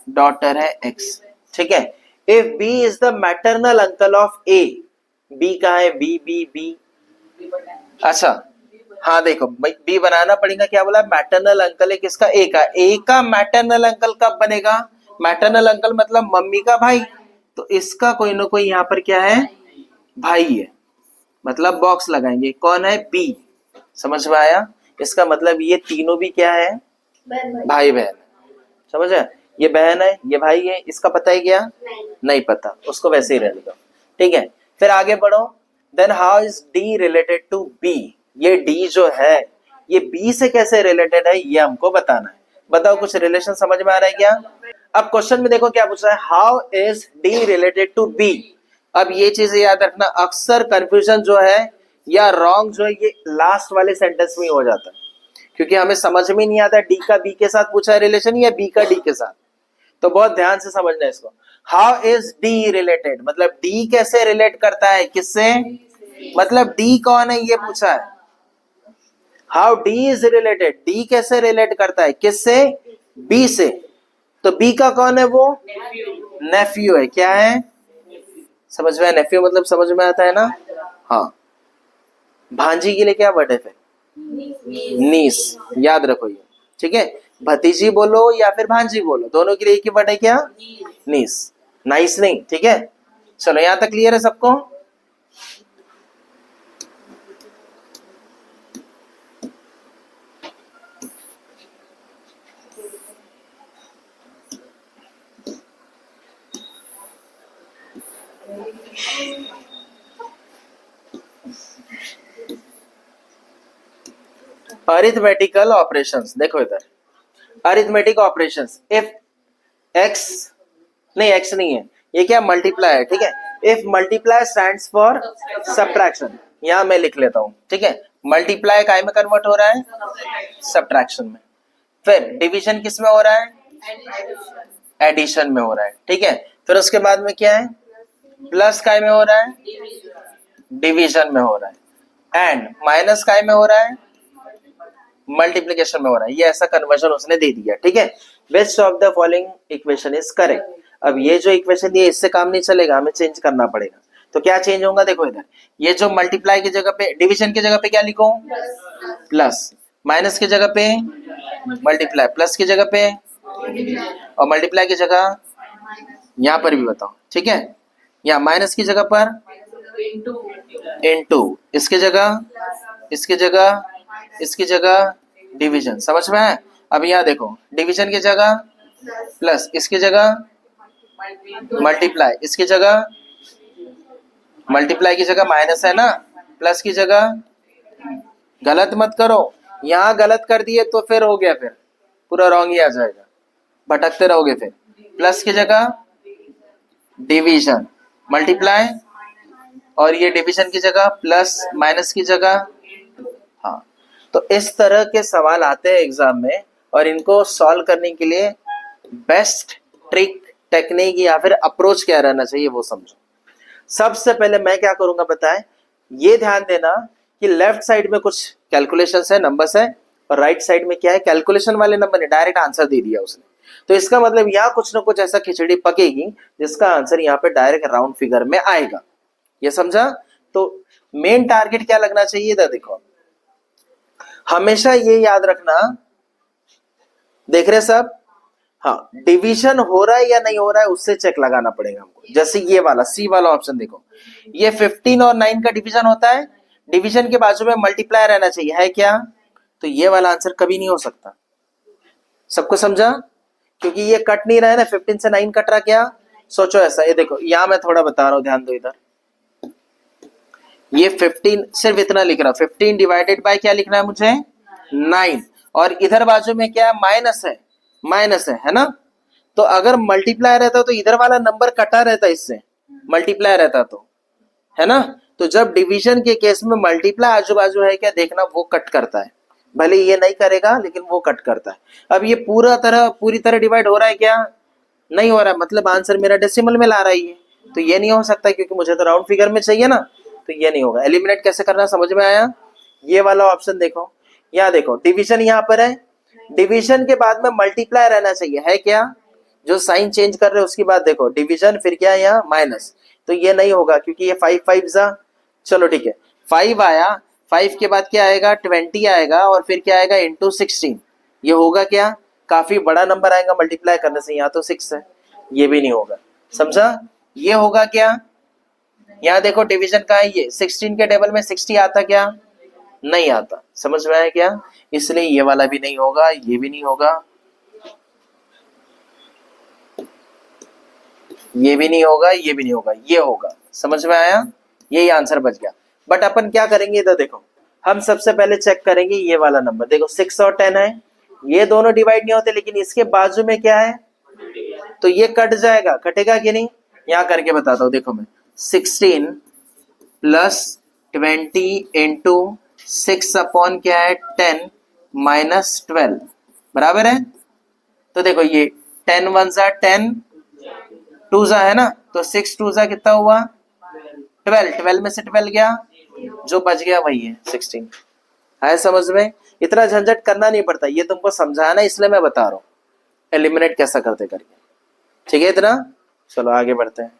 डॉटर है एक्स। ठीक है। If B is the maternal uncle of A, B कहा है? बी बी बी, अच्छा हाँ देखो भाई, बी बनाना पड़ेगा। क्या बोला? मैटरनल अंकल है किसका? ए का। ए का मैटरनल अंकल कब बनेगा? मैटरनल अंकल मतलब मम्मी का भाई, तो इसका कोई ना कोई यहाँ पर क्या है? भाई है, मतलब बॉक्स लगाएंगे। कौन है? बी। समझ में आया? इसका मतलब ये तीनों भी क्या है? भाई बहन। समझ आया? ये बहन है, ये भाई है, इसका पता है क्या? नहीं पता, उसको वैसे ही रहने दो। ठीक है, फिर आगे बढ़ो। Then how is D related to B, ये डी जो है ये बी से कैसे रिलेटेड है, ये हमको बताना है। बताओ, कुछ रिलेशन समझ में आ रहा है क्या? अब क्वेश्चन में देखो क्या पूछ रहा है, how is D related to B. अब ये चीज याद रखना, अक्सर कंफ्यूजन जो है या रॉन्ग जो है ये लास्ट वाले सेंटेंस में हो जाता है, क्योंकि हमें समझ में नहीं आता डी का बी के साथ पूछा है रिलेशन या बी का डी के साथ। तो बहुत ध्यान से समझना है इसको। हाउ इज डी रिलेटेड, मतलब डी कैसे रिलेट करता है किससे? मतलब डी कौन है ये पूछा है। How D is related, D कैसे रिलेट करता है किससे? बी से। तो बी का कौन है? वो नेफ्यू है। क्या है? समझ में? नेफ्यू मतलब समझ में आता है ना? हाँ। भांजी के लिए क्या वर्ड है फिर? नीस। याद रखो ये। ठीक है, भतीजी बोलो या फिर भांजी बोलो, दोनों के लिए एक ही वर्ड है क्या? नीस। नाइस नहीं। ठीक है, चलो यहां तक क्लियर है सबको? अरिथमेटिकल ऑपरेशंस देखो इधर, अरिथमेटिक ऑपरेशंस। इफ एक्स, नहीं एक्स नहीं है, ये क्या? मल्टीप्लाई है। ठीक है, if multiply stands for subtraction, यहां मैं लिख लेता हूं। ठीक है, मल्टीप्लाई काय में कन्वर्ट हो रहा है? सब्ट्रैक्शन में। फिर डिवीजन किस में हो रहा है? एडिशन में हो रहा है। ठीक है, फिर उसके बाद में क्या है? प्लस काय में हो रहा है? डिवीजन में हो रहा है। एंड माइनस काय में हो रहा है? मल्टीप्लिकेशन में हो रहा है। ये ऐसा कन्वर्जन उसने दे दिया। ठीक है, which of the following equation is correct. अब ये जो इक्वेशन दिए इससे काम नहीं चलेगा, हमें चेंज करना पड़ेगा। तो क्या चेंज होगा? देखो इधर, ये जो मल्टीप्लाई की जगह पे, डिवीजन की जगह पे क्या लिखो? प्लस। माइनस की जगह पे मल्टीप्लाई, प्लस की जगह पे, और मल्टीप्लाई की जगह यहां पर भी बताओ। ठीक है, यहाँ माइनस की जगह पर इनटू, इसकी जगह, इसकी जगह, इसकी जगह डिवीजन। समझ में है? अब यहाँ देखो, डिवीजन की जगह प्लस, इसकी जगह मल्टीप्लाई, इसकी जगह मल्टीप्लाई की जगह माइनस है ना, प्लस की जगह, गलत मत करो। यहाँ गलत कर दिए तो फिर हो गया, फिर पूरा रॉन्ग ही आ जाएगा, भटकते रहोगे। फिर प्लस की जगह डिवीजन, मल्टीप्लाई, और ये डिवीजन की जगह प्लस, माइनस की जगह। हाँ, तो इस तरह के सवाल आते हैं एग्जाम में, और इनको सॉल्व करने के लिए बेस्ट ट्रिक, टेक्निक या फिर अप्रोच क्या रहना चाहिए वो समझो। सबसे पहले मैं क्या करूंगा पता है? ये ध्यान देना कि लेफ्ट साइड में कुछ कैलकुलेशंस है, नंबर्स है, और राइट साइड में क्या है? कैलकुलेशन वाले नंबर ने डायरेक्ट आंसर दे दिया उसने। तो इसका मतलब यहाँ कुछ ना कुछ ऐसा खिचड़ी पकेगी जिसका आंसर यहाँ पे डायरेक्ट राउंड फिगर में आएगा। ये समझा? तो मेन टारगेट क्या लगना चाहिए इधर देखो, हमेशा ये याद रखना, देख रहे सब? हाँ, डिवीजन हो रहा है या नहीं हो रहा है उससे चेक लगाना पड़ेगा हमको। जैसे ये वाला सी वाला ऑप्शन देखो, ये 15 और 9 का डिवीजन होता है, डिवीजन के बाजू में मल्टीप्लाई रहना चाहिए, है क्या? तो ये वाला आंसर कभी नहीं हो सकता। सबको समझा? क्योंकि ये कट नहीं रहा है ना, 15 से 9 कट रहा, क्या सोचो ऐसा। ये देखो, यहां मैं थोड़ा बता रहा हूं, ध्यान दो इधर, ये 15 सिर्फ इतना लिख रहा, 15 डिवाइडेड बाय क्या लिखना है मुझे? 9, और इधर बाजू में क्या है? माइनस है, माइनस है ना? तो अगर मल्टीप्लाई रहता तो इधर वाला नंबर कटा रहता, इससे मल्टीप्लाई रहता तो, है ना? तो जब डिवीजन के केस में मल्टीप्लाई आजू बाजू है क्या, देखना वो कट करता है, भले ये नहीं करेगा लेकिन वो कट करता है। अब ये पूरी तरह डिवाइड हो रहा है क्या? नहीं हो रहा, मतलब आंसर मेरा डेसिमल में ला रहा है ये, तो ये नहीं हो सकता क्योंकि मुझे तो राउंड फिगर में चाहिए ना, तो ये नहीं होगा। एलिमिनेट कैसे करना समझ में आया? ये वाला ऑप्शन देखो, यहाँ देखो डिवीजन यहाँ पर है, डिवीजन के बाद में मल्टीप्लाई रहना चाहिए, है क्या? जो साइन चेंज कर रहे हो उसकी बात देखो, डिवीजन फिर क्या है यहाँ माइनस, तो ये नहीं होगा क्योंकि ये 5 5 जा, चलो ठीक है 5 आया, 5 के बाद क्या आएगा 20 आएगा, और फिर क्या आएगा इंटू 16, ये होगा क्या? काफी बड़ा नंबर आएगा मल्टीप्लाई करने से, यहाँ तो 6 है, ये भी नहीं होगा, समझा? ये होगा क्या? यहाँ देखो डिवीजन का है, ये 16 के टेबल में 60 आता क्या? नहीं आता, समझ में आया क्या? इसलिए ये वाला भी नहीं होगा, ये भी नहीं होगा, ये भी नहीं होगा, ये भी नहीं होगा, ये होगा, समझ में आया? यही आंसर बच गया। बट अपन क्या करेंगे इधर देखो, हम सबसे पहले चेक करेंगे ये वाला नंबर, देखो 6 और 10 है, ये दोनों डिवाइड नहीं होते, लेकिन इसके बाजू में क्या है, तो ये कट जाएगा, कटेगा कि नहीं? यहाँ करके बताता हूँ, देखो मैं 16 प्लस 20 इंटू 6 अपॉन क्या है 10 माइनस 12 बराबर है, तो देखो ये 10 वन जा 10, 2 जा है ना, तो 6 2 जा कितना हुआ 12, 12 में से 12 गया, जो बच गया वही है 16, है समझ में? इतना झंझट करना नहीं पड़ता, ये तुमको समझाना इसलिए मैं बता रहा हूँ एलिमिनेट कैसा करते करके, ठीक है इतना? चलो आगे बढ़ते हैं।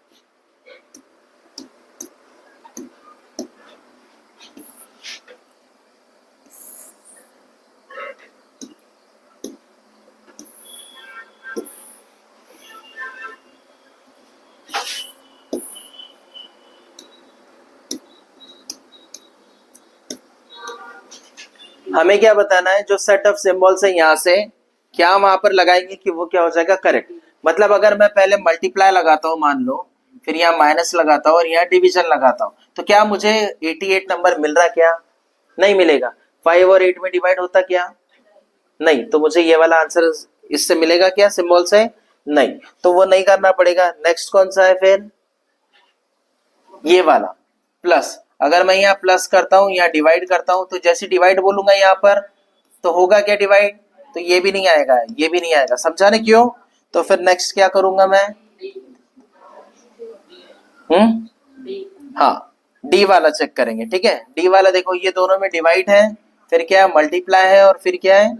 हमें क्या बताना है, जो सेट ऑफ सिंबल्स है यहाँ से क्या वहां पर लगाएंगे कि वो क्या हो जाएगा करेक्ट, मतलब अगर मैं पहले मल्टीप्लाई लगाता हूँ मान लो, फिर यहाँ माइनस लगाता हूँ और यहाँ डिवीजन लगाता हूँ, तो क्या मुझे 88 नंबर मिल रहा क्या? नहीं मिलेगा। 5 और 8 में डिवाइड होता क्या? नहीं, तो मुझे ये वाला आंसर इससे मिलेगा क्या सिंबल से? नहीं, तो वो नहीं करना पड़ेगा। नेक्स्ट कौन सा है फिर? ये वाला प्लस, अगर मैं यहाँ प्लस करता हूँ यहाँ डिवाइड करता हूँ, तो जैसे डिवाइड बोलूंगा यहाँ पर तो होगा क्या डिवाइड, तो ये भी नहीं आएगा, ये भी नहीं आएगा, समझाने क्यों? तो फिर नेक्स्ट क्या करूंगा मैं? हाँ, डी वाला चेक करेंगे, ठीक है? डी वाला देखो ये दोनों में डिवाइड है, फिर क्या है मल्टीप्लाई है, और फिर क्या है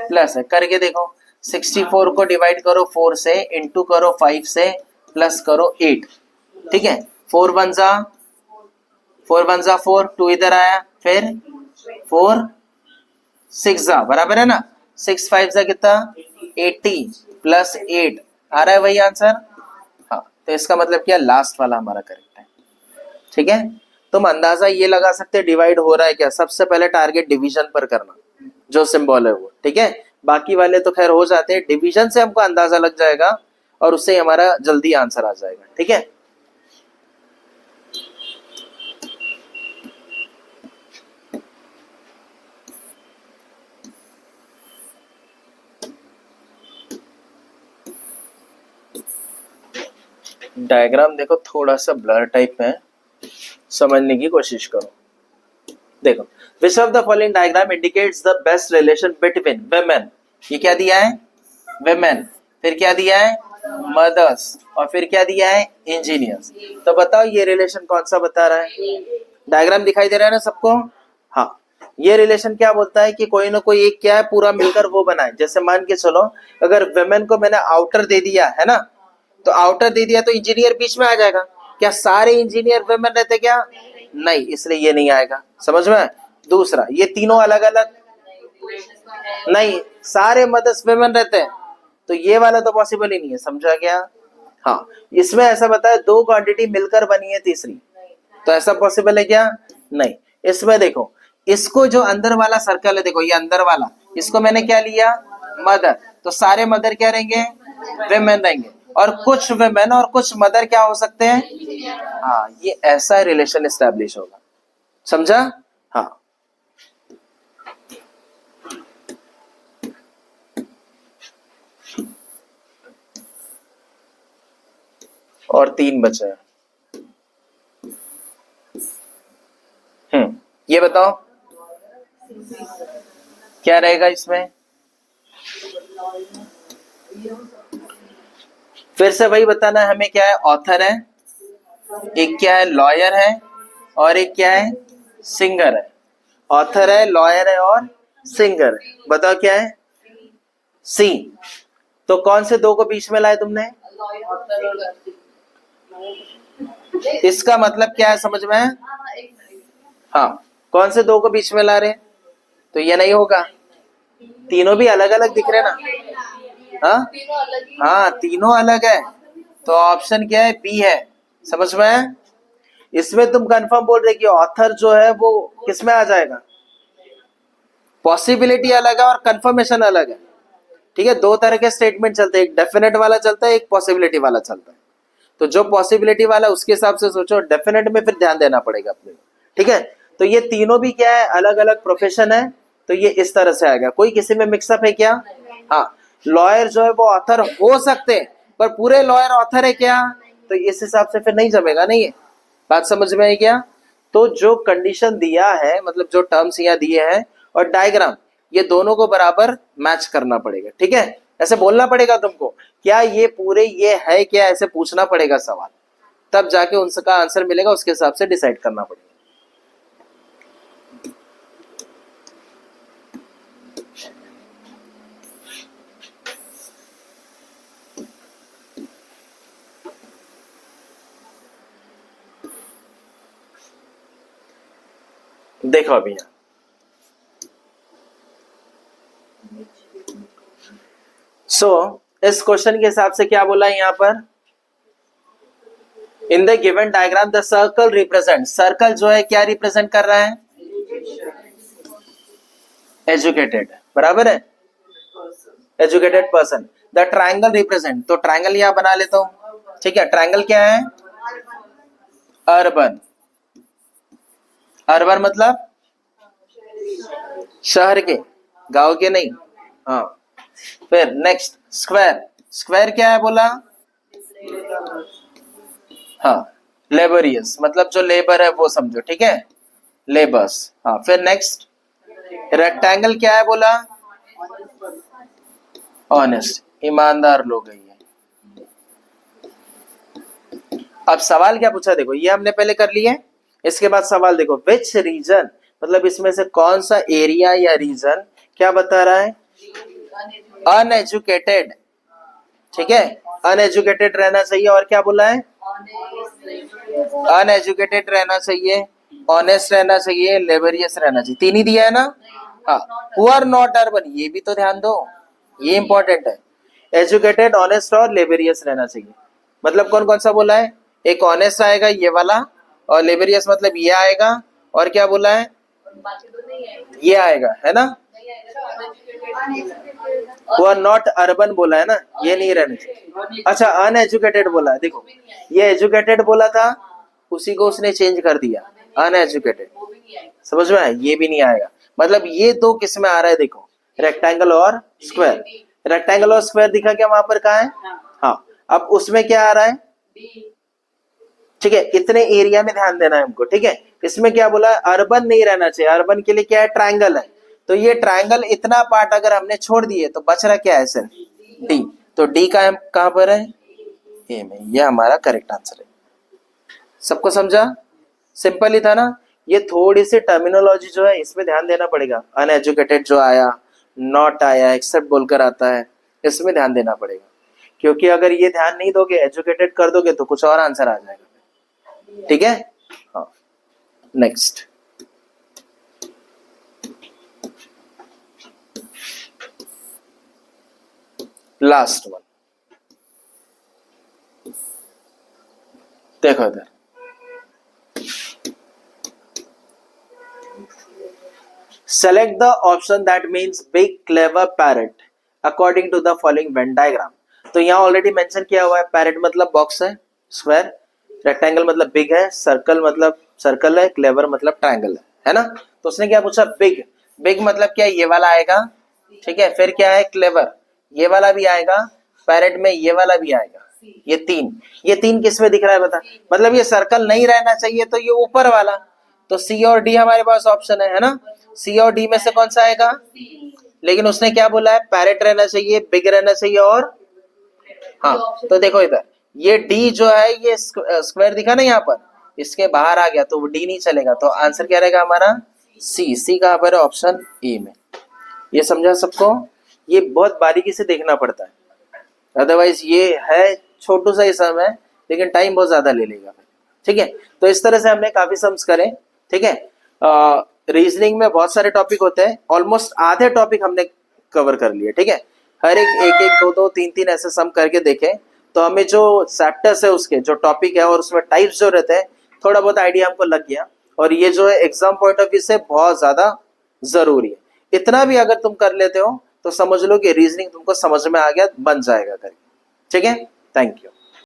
प्लस है, करके देखो 64 को डिवाइड करो 4 से, इंटू करो 5 से, प्लस करो 8, ठीक है? 4 वन जा 4, 2 इधर आया, फिर 4 6 जा बराबर है ना, 6 5 जा कितना 80 प्लस 8 आ रहा है वही आंसर। हाँ, तो इसका मतलब क्या लास्ट वाला हमारा करेक्ट है, ठीक है? तुम अंदाजा ये लगा सकते डिवाइड हो रहा है क्या, सबसे पहले टारगेट डिवीजन पर करना, जो सिंबल है वो, ठीक है? बाकी वाले तो खैर हो जाते हैं, डिवीजन से हमको अंदाजा लग जाएगा और उससे हमारा जल्दी आंसर आ जाएगा, ठीक है? डायग्राम देखो थोड़ा सा ब्लर टाइप में है, समझने की कोशिश करो। देखो, which of the following diagram indicates the best relation between women, ये क्या दिया है वुमेन, फिर क्या दिया है मदर्स, और फिर क्या दिया है इंजीनियर्स, तो बताओ ये रिलेशन कौन सा बता रहा है? डायग्राम दिखाई दे रहा है ना सबको? हाँ, ये रिलेशन क्या बोलता है कि कोई ना कोई एक क्या है पूरा मिलकर वो बनाए, जैसे मान के चलो अगर वुमेन को मैंने आउटर दे दिया है ना, तो आउटर दे दिया तो इंजीनियर बीच में आ जाएगा, क्या सारे इंजीनियर वुमेन रहते क्या? नहीं, इसलिए ये नहीं आएगा, समझ में? दूसरा, ये तीनों अलग अलग नहीं, सारे मदर्स वुमेन रहते हैं, तो ये वाला तो पॉसिबल ही नहीं है, समझा क्या? हाँ, इसमें ऐसा बताया दो क्वांटिटी मिलकर बनी है तीसरी, तो ऐसा पॉसिबल है क्या? नहीं। इसमें देखो, इसको जो अंदर वाला सर्कल है, देखो ये अंदर वाला, इसको मैंने क्या लिया मदर, तो सारे मदर क्या रहेंगे वेमेन रहेंगे, और कुछ वेमेन और कुछ मदर क्या हो सकते हैं? हाँ, ये ऐसा रिलेशन एस्टेब्लिश होगा, समझा? हाँ, और 3 बचे हैं। ये बताओ क्या रहेगा इसमें? फिर से वही बताना है हमें, क्या है, ऑथर है, एक क्या है, लॉयर है, और एक क्या है, सिंगर है। ऑथर है, लॉयर है और सिंगर है। बताओ क्या है, सी। तो कौन से दो को बीच में लाए तुमने? इसका मतलब क्या है, समझ में है? हाँ, कौन से दो को बीच में ला रहे हैं? तो ये नहीं होगा, तीनों भी अलग अलग दिख रहे ना। हाँ हाँ, तीनों अलग है, तो ऑप्शन क्या है, बी है। समझ में है? इसमें तुम कंफर्म बोल रहे कि ऑथर जो है वो किस में आ जाएगा? पॉसिबिलिटी अलग है और कंफर्मेशन अलग है। ठीक है, दो तरह के स्टेटमेंट चलते हैं, एक डेफिनेट वाला चलता है, एक पॉसिबिलिटी वाला चलता है। तो जो पॉसिबिलिटी वाला उसके हिसाब से सोचो, डेफिनेट में फिर ध्यान देना पड़ेगा अपने को। ठीक है, तो ये तीनों भी क्या है, अलग अलग प्रोफेशन है, तो ये इस तरह से आएगा। कोई किसी में मिक्सअप है क्या? हाँ, लॉयर जो है वो ऑथर हो सकते हैं, पर पूरे लॉयर ऑथर है क्या? तो इस हिसाब से फिर नहीं जमेगा। नहीं है, बात समझ में आई क्या? तो जो कंडीशन दिया है, मतलब जो टर्म्स यहाँ दिए हैं और डायग्राम, ये दोनों को बराबर मैच करना पड़ेगा। ठीक है, ऐसे बोलना पड़ेगा तुमको, क्या ये पूरे ये है क्या, ऐसे पूछना पड़ेगा सवाल, तब जाके उनका आंसर मिलेगा, उसके हिसाब से डिसाइड करना पड़ेगा। देखो अभी यहाँ इस क्वेश्चन के हिसाब से क्या बोला है यहाँ पर, in the given diagram the circle represent, circle जो है क्या रिप्रेजेंट कर रहा है? एजुकेटेड, बराबर है, educated person. The triangle represent, तो ट्राइंगल यहां बना लेता हूं। ठीक है, ट्राइंगल क्या है? अर्बन, अर्बन मतलब शहर के, गांव के नहीं। हाँ, फिर नेक्स्ट स्क्वायर, स्क्वायर क्या है बोला? हाँ, लेबरियस, मतलब जो लेबर है वो समझो। ठीक है, लेबर्स। हाँ, फिर नेक्स्ट रेक्टेंगल क्या है बोला? ऑनेस्ट, ईमानदार लोग है ये। अब सवाल क्या पूछा, देखो ये हमने पहले कर लिया है। इसके बाद सवाल देखो, विच रीजन, मतलब इसमें से कौन सा एरिया या रीजन क्या बता रहा है? अनएजुकेटेड। ठीक है, अनएजुकेटेड रहना चाहिए, और क्या बोला है? अनएजुकेटेड रहना चाहिए, ऑनेस्ट रहना चाहिए, लेबरियस रहना चाहिए, तीन ही दिया है ना। हाँ, हु आर नॉट अर्बन, ये भी तो ध्यान दो, ये इंपॉर्टेंट है। एजुकेटेड, ऑनेस्ट और लेबरियस रहना चाहिए। मतलब कौन कौन सा बोला है? एक ऑनेस्ट आएगा ये वाला, और लेबरियस मतलब ये आएगा, और क्या बोला है? ये आएगा, है ना। वो नॉट अर्बन बोला है ना, ये नहीं रहना चाहिए। अच्छा, अनएजुकेटेड बोला है, देखो ये एजुकेटेड बोला था, उसी को उसने चेंज कर दिया अनएजुकेटेड। समझ में आया? ये भी नहीं आएगा। मतलब ये दो किस में आ रहा है, देखो रेक्टेंगल और स्क्वायर। रेक्टेंगल और स्क्वायर दिखा क्या वहां पर, कहा है? हाँ, अब उसमें क्या आ रहा है? ठीक है, इतने एरिया में ध्यान देना है हमको। ठीक है, इसमें क्या बोला है? अर्बन नहीं रहना चाहिए, अर्बन के लिए क्या है? ट्रायंगल है। तो ये ट्रायंगल इतना पार्ट अगर हमने छोड़ दिए तो बच रहा क्या है सर? डी। तो डी का कहां पर है? ए में। ये हमारा करेक्ट आंसर है। सबको समझा? सिंपल ही था ना। ये थोड़ी सी टर्मिनोलॉजी जो है इसमें ध्यान देना पड़ेगा। अनएजुकेटेड जो आया, नॉट आया, एक्सेप्ट बोलकर आता है, इसमें ध्यान देना पड़ेगा। क्योंकि अगर ये ध्यान नहीं दोगे, एजुकेटेड कर दोगे तो कुछ और आंसर आ जाएगा। ठीक है, हाँ, नेक्स्ट। लास्ट वन देखो इधर, select the option that means big clever parrot according to the following Venn diagram। तो यहाँ ऑलरेडी मेंशन किया हुआ है, पैरेट मतलब बॉक्स है, स्क्वायर, रेक्टेंगल मतलब बिग है, सर्कल मतलब सर्कल है, क्लेवर मतलब ट्रायंगल है ना। तो उसने क्या पूछा? बिग। बिग मतलब क्या? ये वाला आएगा। ठीक है, फिर क्या है? क्लेवर, ये वाला भी आएगा, पैरेट में ये वाला भी आएगा। ये तीन किस में दिख रहा है बता? मतलब ये सर्कल नहीं रहना चाहिए, तो ये ऊपर वाला। तो सी और डी हमारे पास ऑप्शन है ना। सी और डी में से कौन सा आएगा? लेकिन उसने क्या बोला है? पैरेट रहना चाहिए, बिग रहना चाहिए, और हाँ, तो देखो इधर ये डी जो है ये स्क्वायर दिखा ना यहाँ पर, इसके बाहर आ गया तो वो डी नहीं चलेगा, तो आंसर क्या रहेगा हमारा सी। सी कहाँ पर है? ऑप्शन ए में। ये समझा सबको? ये बहुत बारीकी से देखना पड़ता है, अदरवाइज ये है छोटू सा ही सम है लेकिन टाइम बहुत ज्यादा ले लेगा। ठीक है, तो इस तरह से हमने काफी सम्स करे। ठीक है, रीजनिंग में बहुत सारे टॉपिक होते हैं, ऑलमोस्ट आधे टॉपिक हमने कवर कर लिए। ठीक है, हर एक एक एक दो दो तीन तीन ऐसे सम करके देखें तो हमें जो चैप्टर्स है उसके जो टॉपिक है और उसमें टाइप्स जो रहते हैं थोड़ा बहुत आइडिया हमको लग गया, और ये जो है एग्जाम पॉइंट ऑफ व्यू से बहुत ज्यादा जरूरी है। इतना भी अगर तुम कर लेते हो तो समझ लो कि रीजनिंग तुमको समझ में आ गया, बन जाएगा करके। ठीक है, थैंक यू।